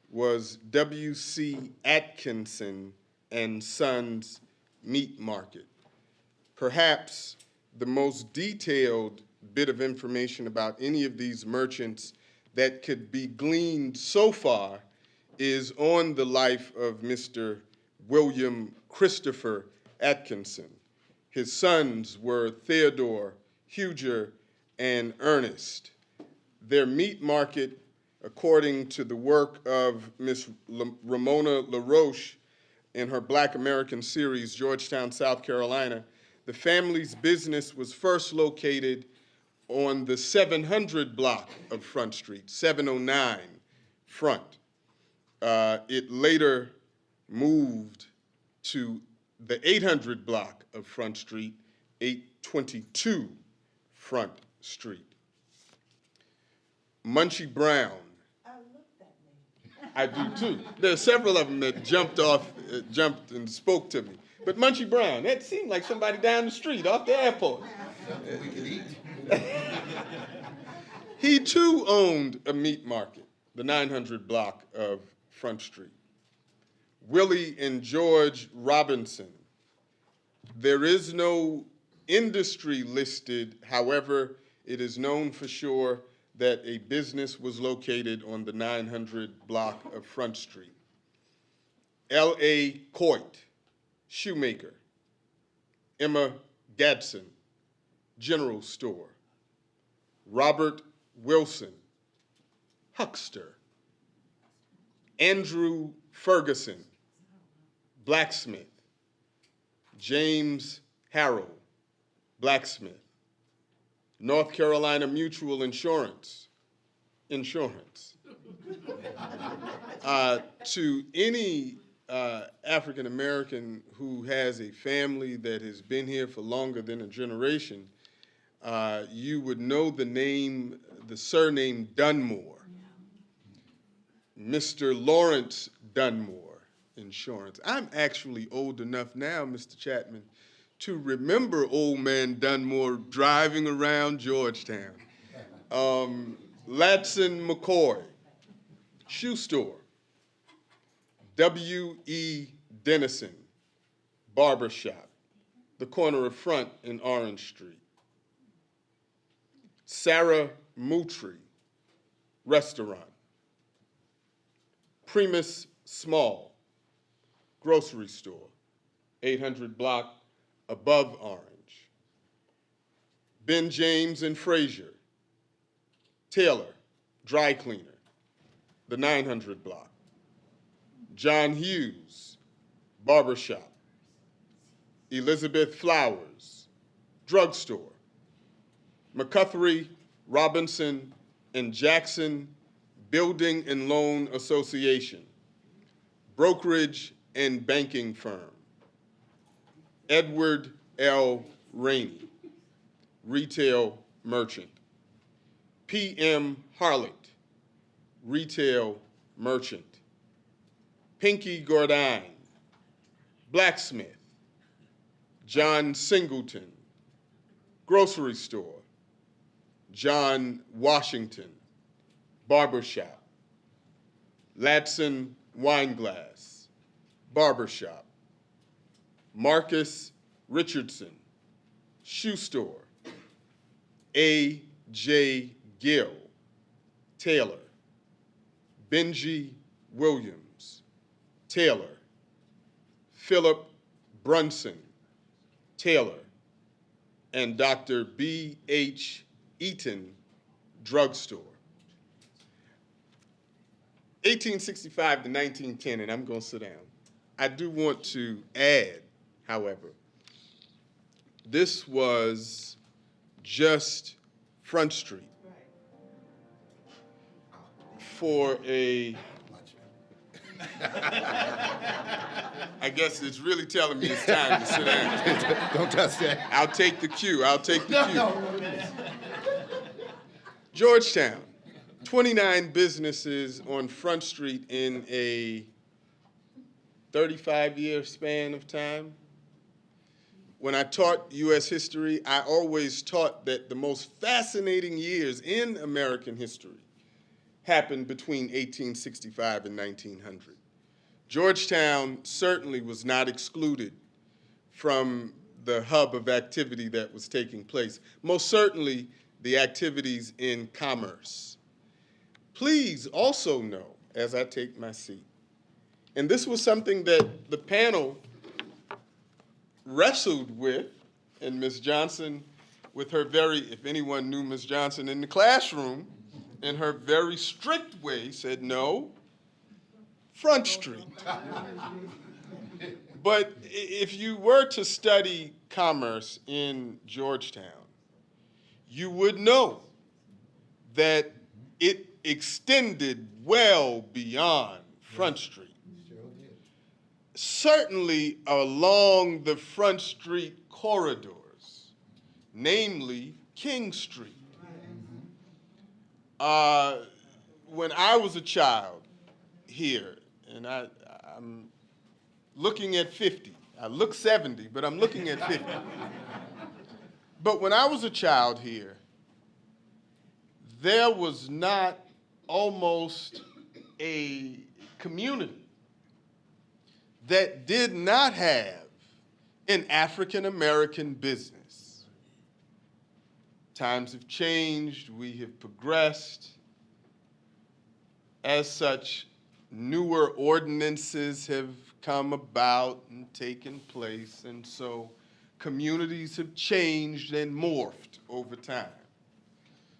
was W.C. Atkinson and Sons Meat Market. Perhaps the most detailed bit of information about any of these merchants that could be gleaned so far is on the life of Mr. William Christopher Atkinson. His sons were Theodore, Huger, and Ernest. Their meat market, according to the work of Miss Ramona LaRoche in her Black American series, Georgetown, South Carolina, the family's business was first located on the 700 block of Front Street, 709 Front. It later moved to the 800 block of Front Street, 822 Front Street. Munchie Brown. I love that name. I do too. There are several of them that jumped and spoke to me. But Munchie Brown, that seemed like somebody down the street off the airport. We could eat. He too owned a meat market, the 900 block of Front Street. Willie and George Robinson. There is no industry listed, however, it is known for sure that a business was located on the 900 block of Front Street. L.A. Coit, shoemaker. Emma Gadsden, general store. Robert Wilson, huckster. Andrew Ferguson, blacksmith. James Harrell, blacksmith. North Carolina Mutual Insurance. To any African American who has a family that has been here for longer than a generation, you would know the surname Dunmore. Mr. Lawrence Dunmore Insurance. I'm actually old enough now, Mr. Chapman, to remember old man Dunmore driving around Georgetown. Latson McCoy, shoe store. W.E. Dennison, barbershop, the corner of Front and Orange Street. Sarah Moutry, restaurant. Primus Small, grocery store, 800 block above Orange. Ben James and Frazier, tailor, dry cleaner, the 900 block. John Hughes, barbershop. Elizabeth Flowers, drugstore. McCuthery, Robinson, and Jackson Building and Loan Association, brokerage and banking firm. Edward L. Rainey, retail merchant. P.M. Harlot, retail merchant. Pinky Gordine, blacksmith. John Singleton, grocery store. John Washington, barbershop. Ladson Wineglass, barbershop. Marcus Richardson, shoe store. A. J. Gill, tailor. Benji Williams, tailor. Philip Brunson, Taylor and Dr. B.H. Eaton Drugstore. 1865 to 1910, and I'm going to sit down. I do want to add, however, this was just Front Street. For a, I guess it's really telling me it's time to sit down. Don't touch that. I'll take the cue. I'll take the cue. Georgetown, 29 businesses on Front Street in a 35-year span of time. When I taught U.S. history, I always taught that the most fascinating years in American history happened between 1865 and 1900. Georgetown certainly was not excluded from the hub of activity that was taking place, most certainly the activities in commerce. Please also know, as I take my seat, and this was something that the panel wrestled with, and Ms. Johnson, with her very, if anyone knew Ms. Johnson in the classroom, in her very strict way said, no, Front Street. But if you were to study commerce in Georgetown, you would know that it extended well beyond Front Street. Certainly along the Front Street corridors, namely King Street. When I was a child here, and I'm looking at 50. I look 70, but I'm looking at 50. But when I was a child here, there was not almost a community that did not have an African American business. Times have changed, we have progressed. As such, newer ordinances have come about and taken place, and so communities have changed and morphed over time.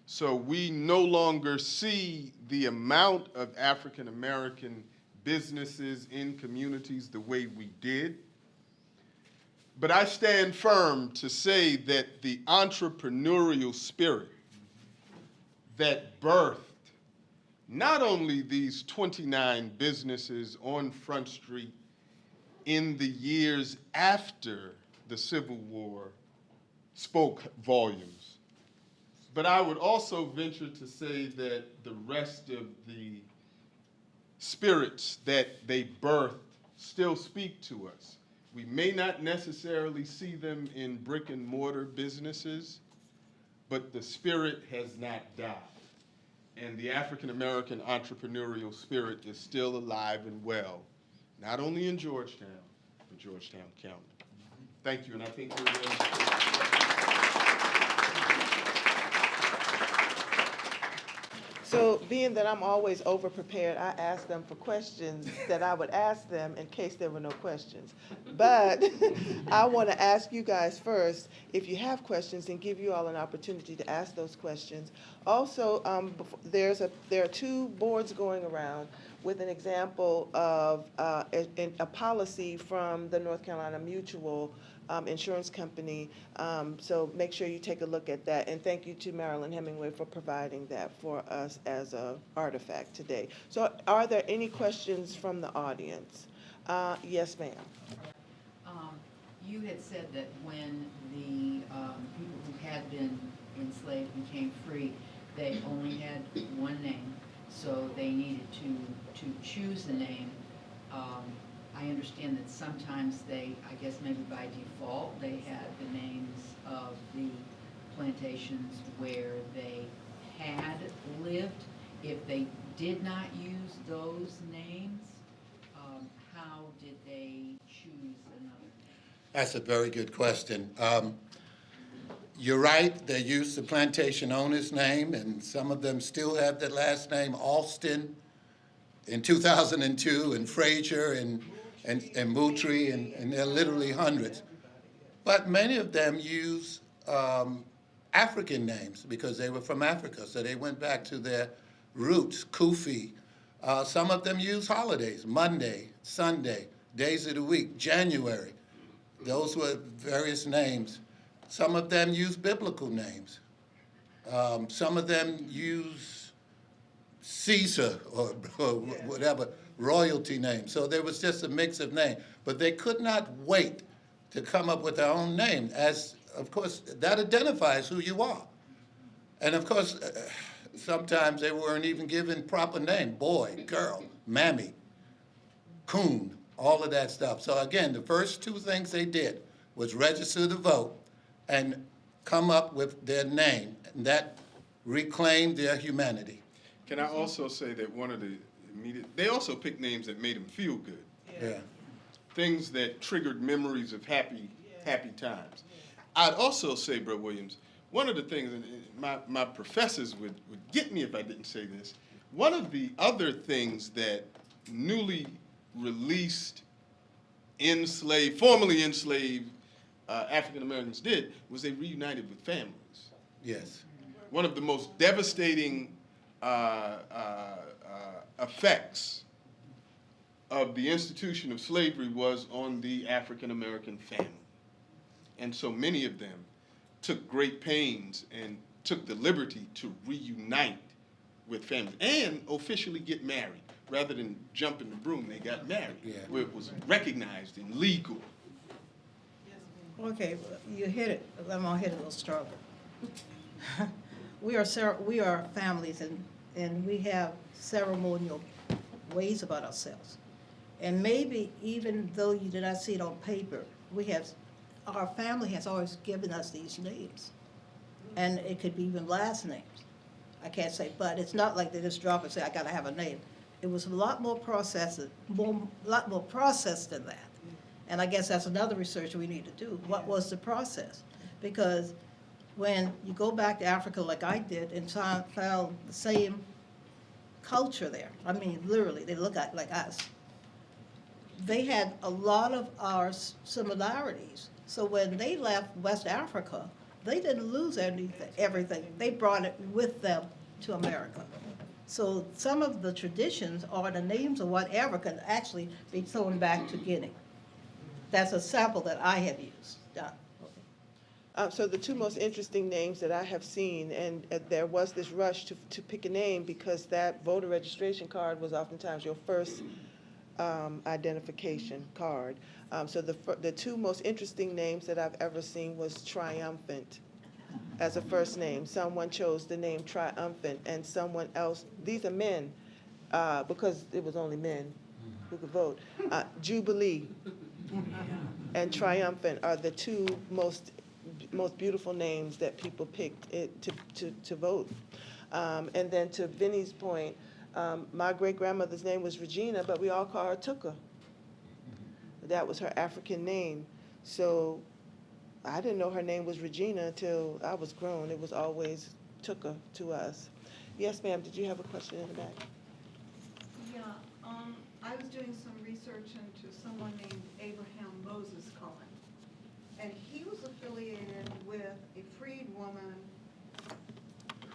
So we no longer see the amount of African American businesses in communities the way we did. But I stand firm to say that the entrepreneurial spirit that birthed not only these 29 businesses on Front Street in the years after the Civil War spoke volumes, but I would also venture to say that the rest of the spirits that they birthed still speak to us. We may not necessarily see them in brick and mortar businesses, but the spirit has not died. And the African American entrepreneurial spirit is still alive and well, not only in Georgetown, but Georgetown County. Thank you, and I think we're ready. So being that I'm always over-prepared, I asked them for questions that I would ask them in case there were no questions. But I want to ask you guys first, if you have questions, and give you all an opportunity to ask those questions. Also, there are two boards going around with an example of a policy from the North Carolina Mutual insurance company. So make sure you take a look at that. And thank you to Marilyn Hemingway for providing that for us as an artifact today. So are there any questions from the audience? Yes, ma'am. You had said that when the people who had been enslaved became free, they only had one name, so they needed to choose the name. I understand that sometimes they, I guess maybe by default, they had the names of the plantations where they had lived. If they did not use those names, how did they choose another name? That's a very good question. You're right, they used the plantation owner's name, and some of them still have the last name Alston in 2002, and Frazier, and Moultrie, and there are literally hundreds. But many of them use African names because they were from Africa, so they went back to their roots, Kufi. Some of them use holidays, Monday, Sunday, days of the week, January. Those were various names. Some of them use biblical names. Some of them use Caesar or whatever, royalty name. So there was just a mix of names. But they could not wait to come up with their own name, as, of course, that identifies who you are. And of course, sometimes they weren't even given proper name, boy, girl, mammy, coon, all of that stuff. So again, the first two things they did was register to vote and come up with their name, and that reclaimed their humanity. Can I also say that one of the they also picked names that made them feel good. Yeah. Things that triggered memories of happy times. I'd also say, Brother Williams, one of the things, and my professors would get me if I didn't say this, one of the other things that newly released formerly enslaved African Americans did was they reunited with families. Yes. One of the most devastating effects of the institution of slavery was on the African American family. And so many of them took great pains and took the liberty to reunite with families and officially get married. Rather than jump in the broom, they got married, where it was recognized and legal. Okay, you hit it, but I'm gonna hit it a little stronger. We are families, and we have ceremonial ways about ourselves. And maybe even though you did not see it on paper, our family has always given us these names. And it could be even last names. I can't say, but it's not like they just drop and say, I gotta have a name. It was a lot more processed than that. And I guess that's another research we need to do. What was the process? Because when you go back to Africa like I did and found the same culture there, I mean, literally, they look like us. They had a lot of our similarities. So when they left West Africa, they didn't lose everything. They brought it with them to America. So some of the traditions or the names or whatever could actually be thrown back to Guinea. That's a sample that I have used. So the two most interesting names that I have seen, and there was this rush to pick a name because that voter registration card was oftentimes your first identification card. So the two most interesting names that I've ever seen was Triumphant as a first name. Someone chose the name Triumphant, and someone else, these are men, because it was only men who could vote. Jubilee and Triumphant are the two most beautiful names that people picked to vote. And then to Vinnie's point, my great-grandmother's name was Regina, but we all call her Tuka. That was her African name. So I didn't know her name was Regina until I was grown. It was always Tuka to us. Yes, ma'am, did you have a question in the back? Yeah, I was doing some research into someone named Abraham Moses Cohen. And he was affiliated with a freed woman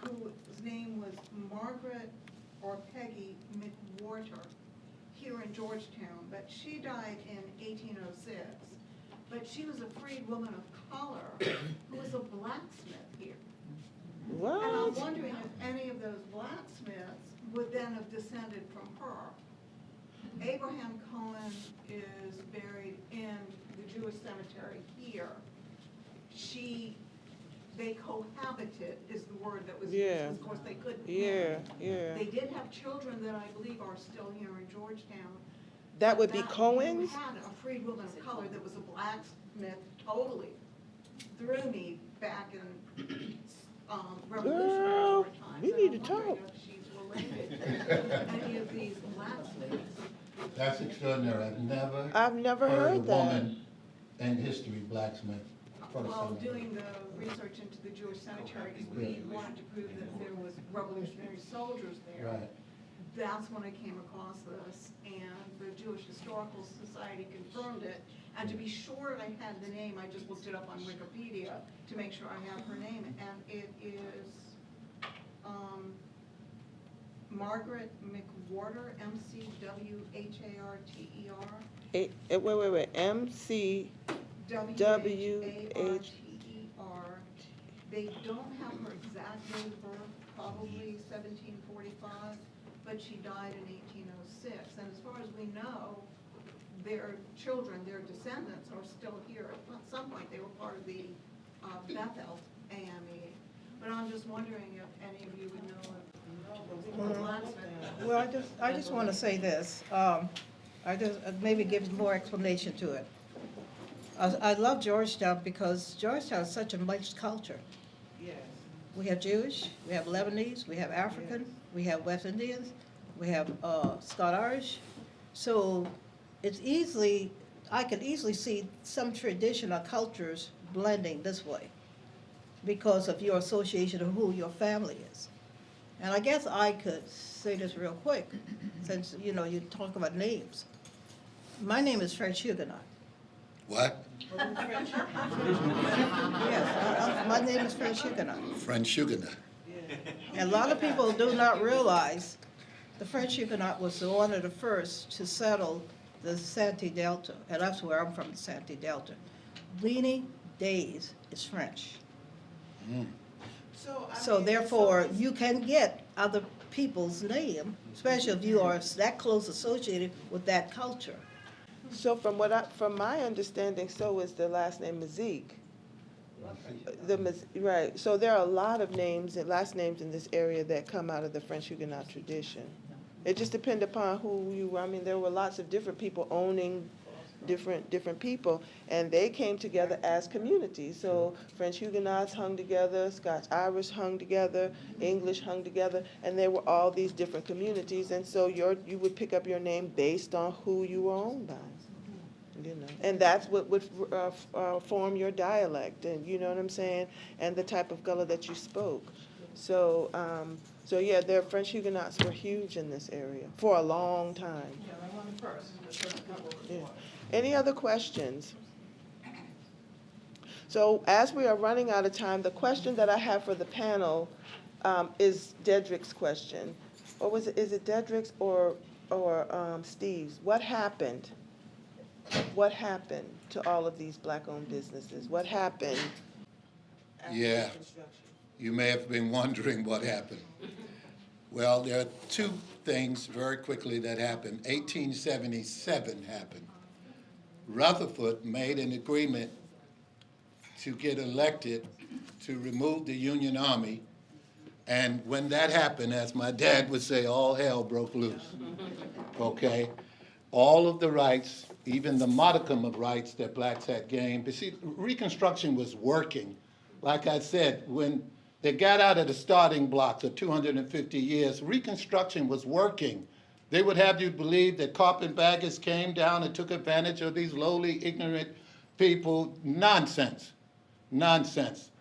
whose name was Margaret or Peggy McWhorter here in Georgetown, but she died in 1806. But she was a freed woman of color who was a blacksmith here. What? And I'm wondering if any of those blacksmiths would then have descended from her. Abraham Cohen is buried in the Jewish cemetery here. They cohabited is the word that was used. Of course, they couldn't marry. They did have children that I believe are still here in Georgetown. That would be Cohen's? You had a freed woman of color that was a blacksmith, totally threw me back in Revolutionary War times. we need to talk. I'm wondering if she's related to any of these blacksmiths. That's extraordinary. I've never heard of a that. woman in history, blacksmith. Well, doing the research into the Jewish cemeteries, we wanted to prove that there was revolutionary soldiers there. Right. That's when I came across this, and the Jewish Historical Society confirmed it, And to be sure I had the name, I just looked it up on Wikipedia to make sure I have her name, and it is Margaret McWhorter, McWharter. Wait, MC. WHARTER. They don't have her exact date of birth, probably 1745, but she died in 1806. And as far as we know, their children, their descendants are still here. At some point, they were part of the Bethel AME. But I'm just wondering if any of you would know of Well, I just want to say this. Maybe give more explanation to it. I love Georgetown because Georgetown is such a mixed culture. Yes. We have Jewish, we have Lebanese, we have African, we have West Indians, we have Scotch-Irish. So I could easily see some traditional cultures blending this way because of your association of who your family is. And I guess I could say this real quick, since, you talk about names. My name is French Huguenot. What? Yes, my name is French Huguenot. French Huguenot. And a lot of people do not realize the French Huguenot was one of the first to settle the Santee Delta, and that's where I'm from, the Santee Delta. Leanie Days is French. So therefore, you can get other people's name, especially if you are that close associated with that culture. So from my understanding, so is the last name Mazik. Right, so there are a lot of names and last names in this area that come out of the French Huguenot tradition. It just depends upon who you were. I mean, there were lots of different people owning different people, and they came together as communities. So French Huguenots hung together, Scotch-Irish hung together, English hung together, and there were all these different communities. And so you would pick up your name based on who you were owned by. And that's what would form your dialect, and you know what I'm saying, and the type of Gullah that you spoke. So yeah, the French Huguenots were huge in this area for a long time. Yeah, I'm one of the first. Yeah. Any other questions? So as we are running out of time, the question that I have for the panel is Dedrick's question. Or is it Dedrick's or Steve's? What happened? What happened to all of these black-owned businesses? What happened after Yeah. Reconstruction? You may have been wondering what happened. Well, there are two things very quickly that happened. 1877 happened. Rutherford made an agreement to get elected to remove the Union Army. And when that happened, as my dad would say, all hell broke loose. Okay? All of the rights, even the modicum of rights that blacks had gained. But see, Reconstruction was working. Like I said, when they got out of the starting blocks of 250 years, Reconstruction was working. They would have you believe that carpetbaggers came down and took advantage of these lowly, ignorant people. Nonsense. Nonsense.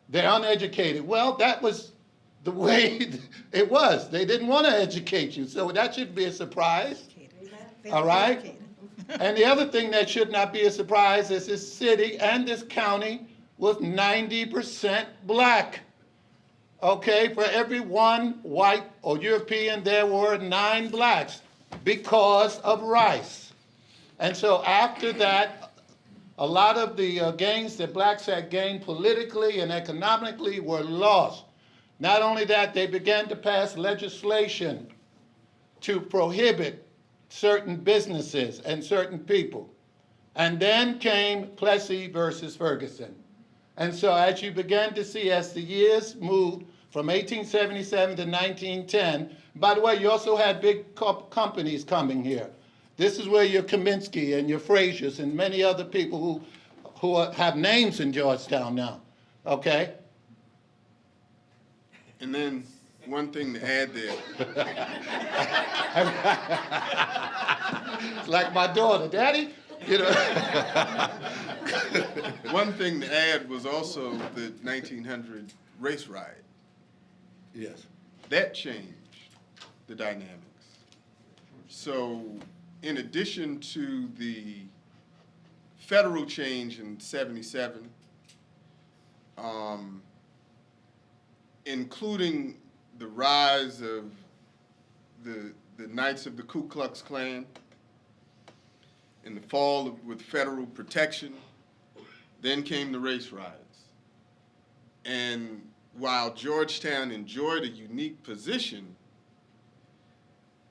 They're uneducated. Well, that was the way it was. They didn't want to educate you, so that should be a surprise. All right? And the other thing that should not be a surprise is this city and this county was 90% black. Okay, for every one white or European, there were 9 blacks because of rice. And so after that, a lot of the gains that blacks had gained politically and economically were lost. Not only that, they began to pass legislation to prohibit certain businesses and certain people. And then came Plessy versus Ferguson. And so as you began to see, as the years moved from 1877 to 1910, by the way, you also had big companies coming here. This is where your Kaminsky and your Fraziers and many other people who have names in Georgetown now, okay? And then one thing to add there. It's like my daughter, Daddy, you know. One thing to add was also the 1900 race riot. Yes. That changed the dynamics. So in addition to the federal change in '77, including the rise of the Knights of the Ku Klux Klan, in the fall with federal protection, then came the race riots. And while Georgetown enjoyed a unique position,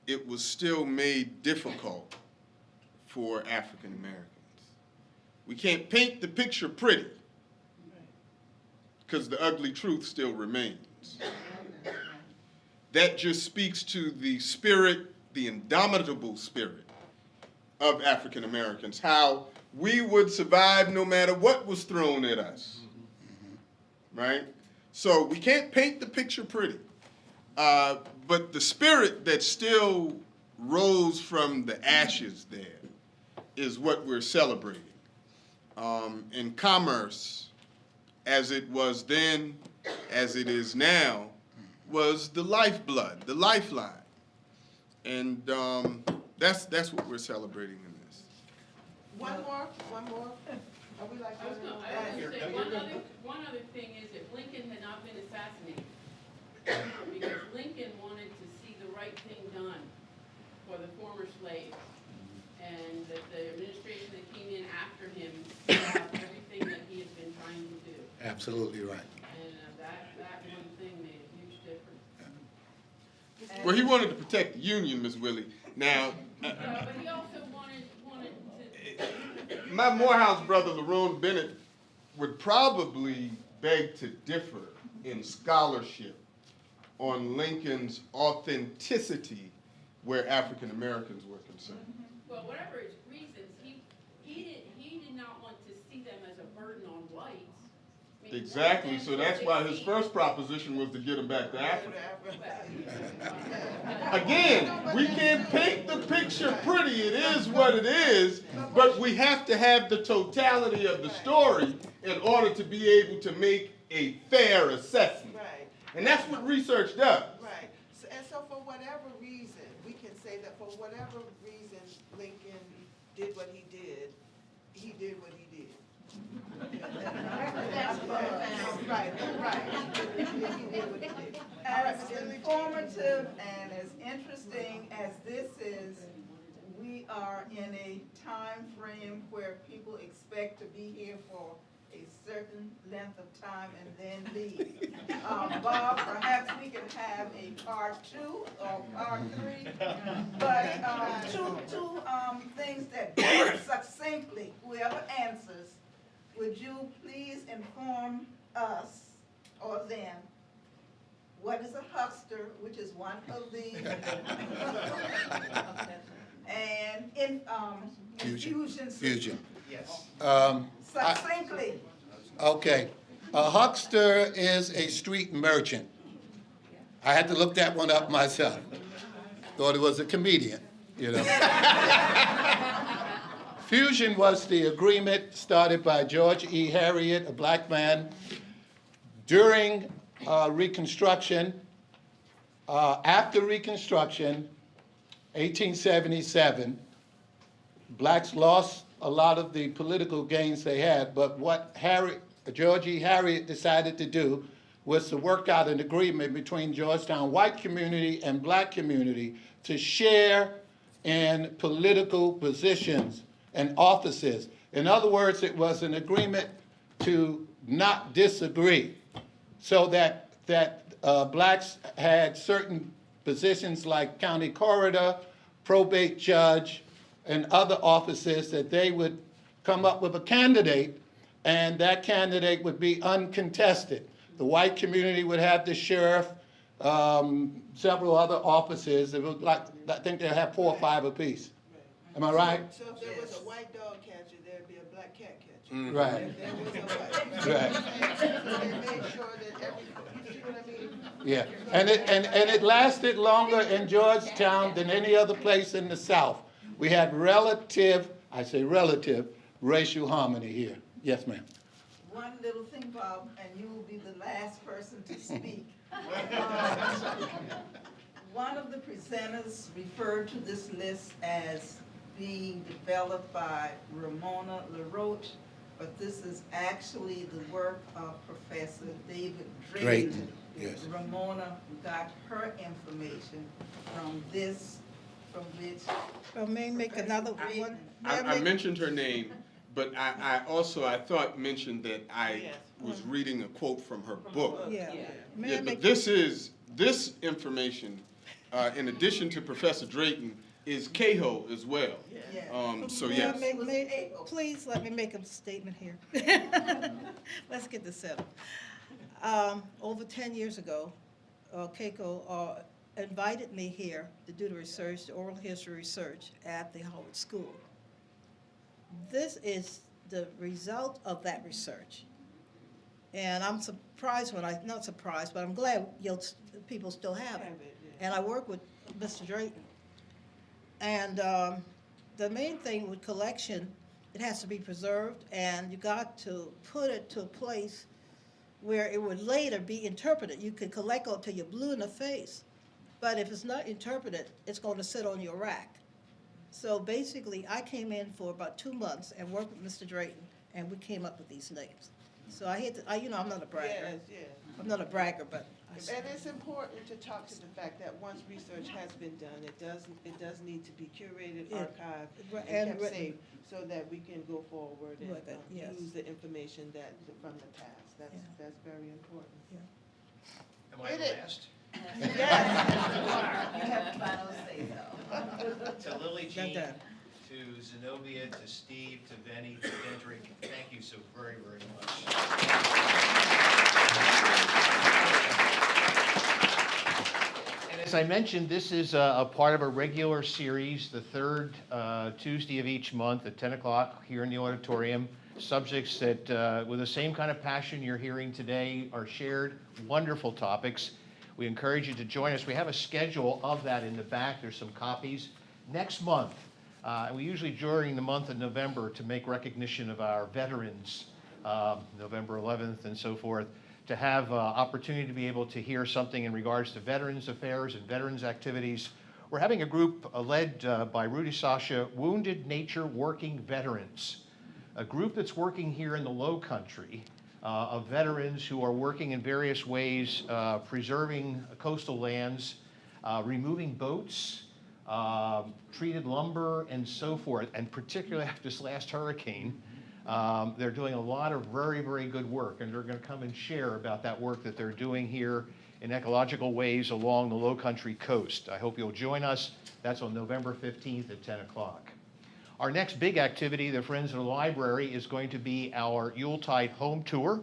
it was still made difficult for African Americans. We can't paint the picture pretty, because the ugly truth still remains. That just speaks to the spirit, the indomitable spirit of African Americans, how we would survive no matter what was thrown at us, right? So we can't paint the picture pretty, but the spirit that still rose from the ashes there is what we're celebrating. And commerce, as it was then, as it is now, was the lifeblood, the lifeline. And that's what we're celebrating in this. One more. Are we like? I was gonna say, one other thing is if Lincoln had not been assassinated, because Lincoln wanted to see the right thing done for the former slaves, and that the administration that came in after him stopped everything that he had been trying to do. Absolutely right. And that one thing made a huge difference. Well, he wanted to protect the Union, Ms. Willie. Now, But he also wanted to. my Morehouse brother, Lerone Bennett, would probably beg to differ in scholarship on Lincoln's authenticity where African Americans were concerned. Well, whatever his reasons, he did not want to see them as a burden on whites. I mean, Exactly, so that's why his first proposition was to get them back to Africa. Again, we can't paint the picture pretty, it is what it is, but we have to have the totality of the story in order to be able to make a fair assessment. Right. And that's what research does. Right. And so for whatever reason, we can say that for whatever reason Lincoln did what he did what he did. Right. He did what he did. As informative and as interesting as this is, we are in a time frame where people expect to be here for a certain length of time and then leave. Bob, perhaps we can have a part 2 or part 3, but two things that very succinctly, whoever answers, would you please inform us or them what is a huckster, which is one of the, and infusion. Fusion. Yes. Succinctly. Okay. A huckster is a street merchant. I had to look that one up myself. Thought it was a comedian, you know. Fusion was the agreement started by George E. Harriet, a black man, during Reconstruction. After Reconstruction, 1877, blacks lost a lot of the political gains they had, but what George E. Harriet decided to do was to work out an agreement between Georgetown white community and black community to share in political positions and offices. In other words, it was an agreement to not disagree, so that blacks had certain positions like county coroner, probate judge, and other offices that they would come up with a candidate, and that candidate would be uncontested. The white community would have the sheriff, several other offices. It was like, I think they'll have 4 or 5 apiece. Am I right? So if there was a white dog catcher, there'd be a black cat catcher. Right. If there was a white. Right. So they made sure that you see what I mean? Yeah, and it lasted longer in Georgetown than any other place in the South. We had relative racial harmony here. Yes, ma'am. One little thing, Bob, and you will be the last person to speak. One of the presenters referred to this list as being developed by Ramona LaRoche, but this is actually the work of Professor David Drayton. Drayton, yes. Ramona got her information from this, from which. May I make another one? May I make- mentioned her name, but I also, I thought mentioned that I was reading a quote from her book. Yeah. May I Yeah, make- but this information, in addition to Professor Drayton, is Cahill as well. So May I yes. please let me make a statement here. Let's get this settled. Over 10 years ago, Keiko invited me here to do the research, the oral history research at the Howard School. This is the result of that research. And I'm surprised not surprised, but I'm glad people still have it. And I work with Mr. Drayton. And the main thing with collection, it has to be preserved, and you got to put it to a place where it would later be interpreted. You can collect it till you're blue in the face, but if it's not interpreted, it's going to sit on your rack. So basically, I came in for about 2 months and worked with Mr. Drayton, and we came up with these names. So I'm not a bragger. Yes. I'm not a bragger, but And it's important to talk to the fact that once research has been done, it does need to be curated, Yeah. archived, And and kept written. safe, so that we can go forward and With it, yes. use the information from the past. Yeah. That's very important. Am I Hit the it. last? You have the final say, though. To Lillie Jean, Done. to Zenobia, to Steve, to Benny, to Kendrick, thank you so very, very much. And as I mentioned, this is a part of a regular series, the third Tuesday of each month at 10 o'clock here in the auditorium. Subjects that, with the same kind of passion you're hearing today, are shared, wonderful topics. We encourage you to join us. We have a schedule of that in the back. There's some copies. Next month, and we usually during the month of November to make recognition of our veterans, November 11th and so forth, to have opportunity to be able to hear something in regards to veterans affairs and veterans activities. We're having a group led by Rudy Sasha, Wounded Nature Working Veterans, a group that's working here in the Low Country of veterans who are working in various ways, preserving coastal lands, removing boats, treated lumber, and so forth. And particularly after this last hurricane, they're doing a lot of very, very good work, and they're going to come and share about that work that they're doing here in ecological ways along the Low Country coast. I hope you'll join us. That's on November 15th at 10 o'clock. Our next big activity, the Friends of the Library, is going to be our Yuletide Home Tour,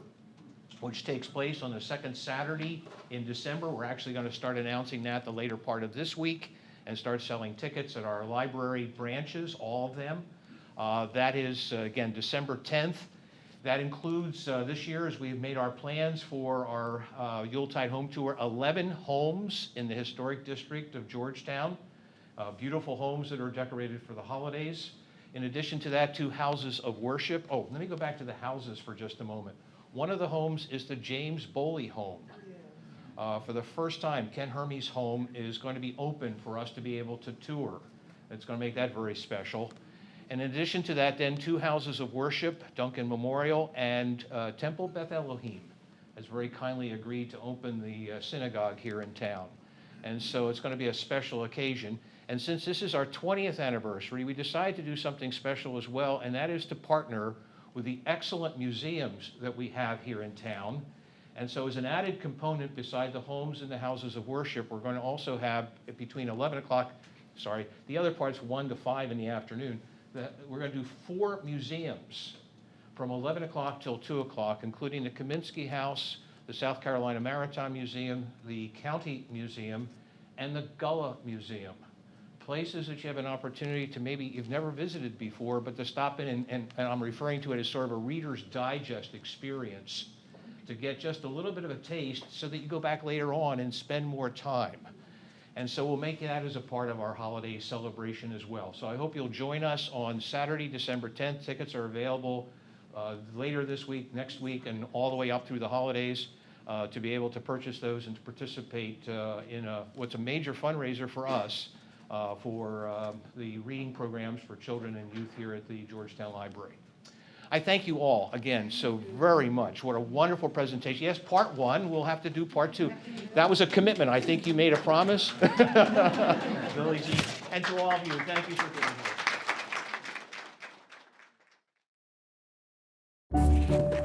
which takes place on the second Saturday in December. We're actually going to start announcing that the later part of this week and start selling tickets at our library branches, all of them. That is, again, December 10th. That includes, this year, as we've made our plans for our Yuletide Home Tour, 11 homes in the historic district of Georgetown. Beautiful homes that are decorated for the holidays. In addition to that, 2 houses of worship. Oh, let me go back to the houses for just a moment. One of the homes is the James Boley home. For the first time, Ken Hermey's home is going to be open for us to be able to tour. It's going to make that very special. And in addition to that, then 2 houses of worship, Duncan Memorial and Temple Beth Elohim, has very kindly agreed to open the synagogue here in town. And so it's going to be a special occasion. And since this is our 20th anniversary, we decided to do something special as well, and that is to partner with the excellent museums that we have here in town. And so as an added component, beside the homes and the houses of worship, we're going to also have between 11 o'clock, the other part's 1 to 5 in the afternoon, we're going to do 4 museums from 11 o'clock till 2 o'clock, including the Kaminsky House, the South Carolina Maritime Museum, the County Museum, and the Gullah Museum. Places that you have an opportunity to maybe you've never visited before, but to stop in and I'm referring to it as sort of a Reader's Digest experience, to get just a little bit of a taste so that you go back later on and spend more time. And so we'll make that as a part of our holiday celebration as well. So I hope you'll join us on Saturday, December 10th. Tickets are available later this week, next week, and all the way up through the holidays to be able to purchase those and to participate in what's a major fundraiser for us for the reading programs for children and youth here at the Georgetown Library. I thank you all again so very much. What a wonderful presentation. Yes, part one, we'll have to do part two. That was a commitment. I think you made a promise. Lillie Jean. And to all of you, thank you for being here.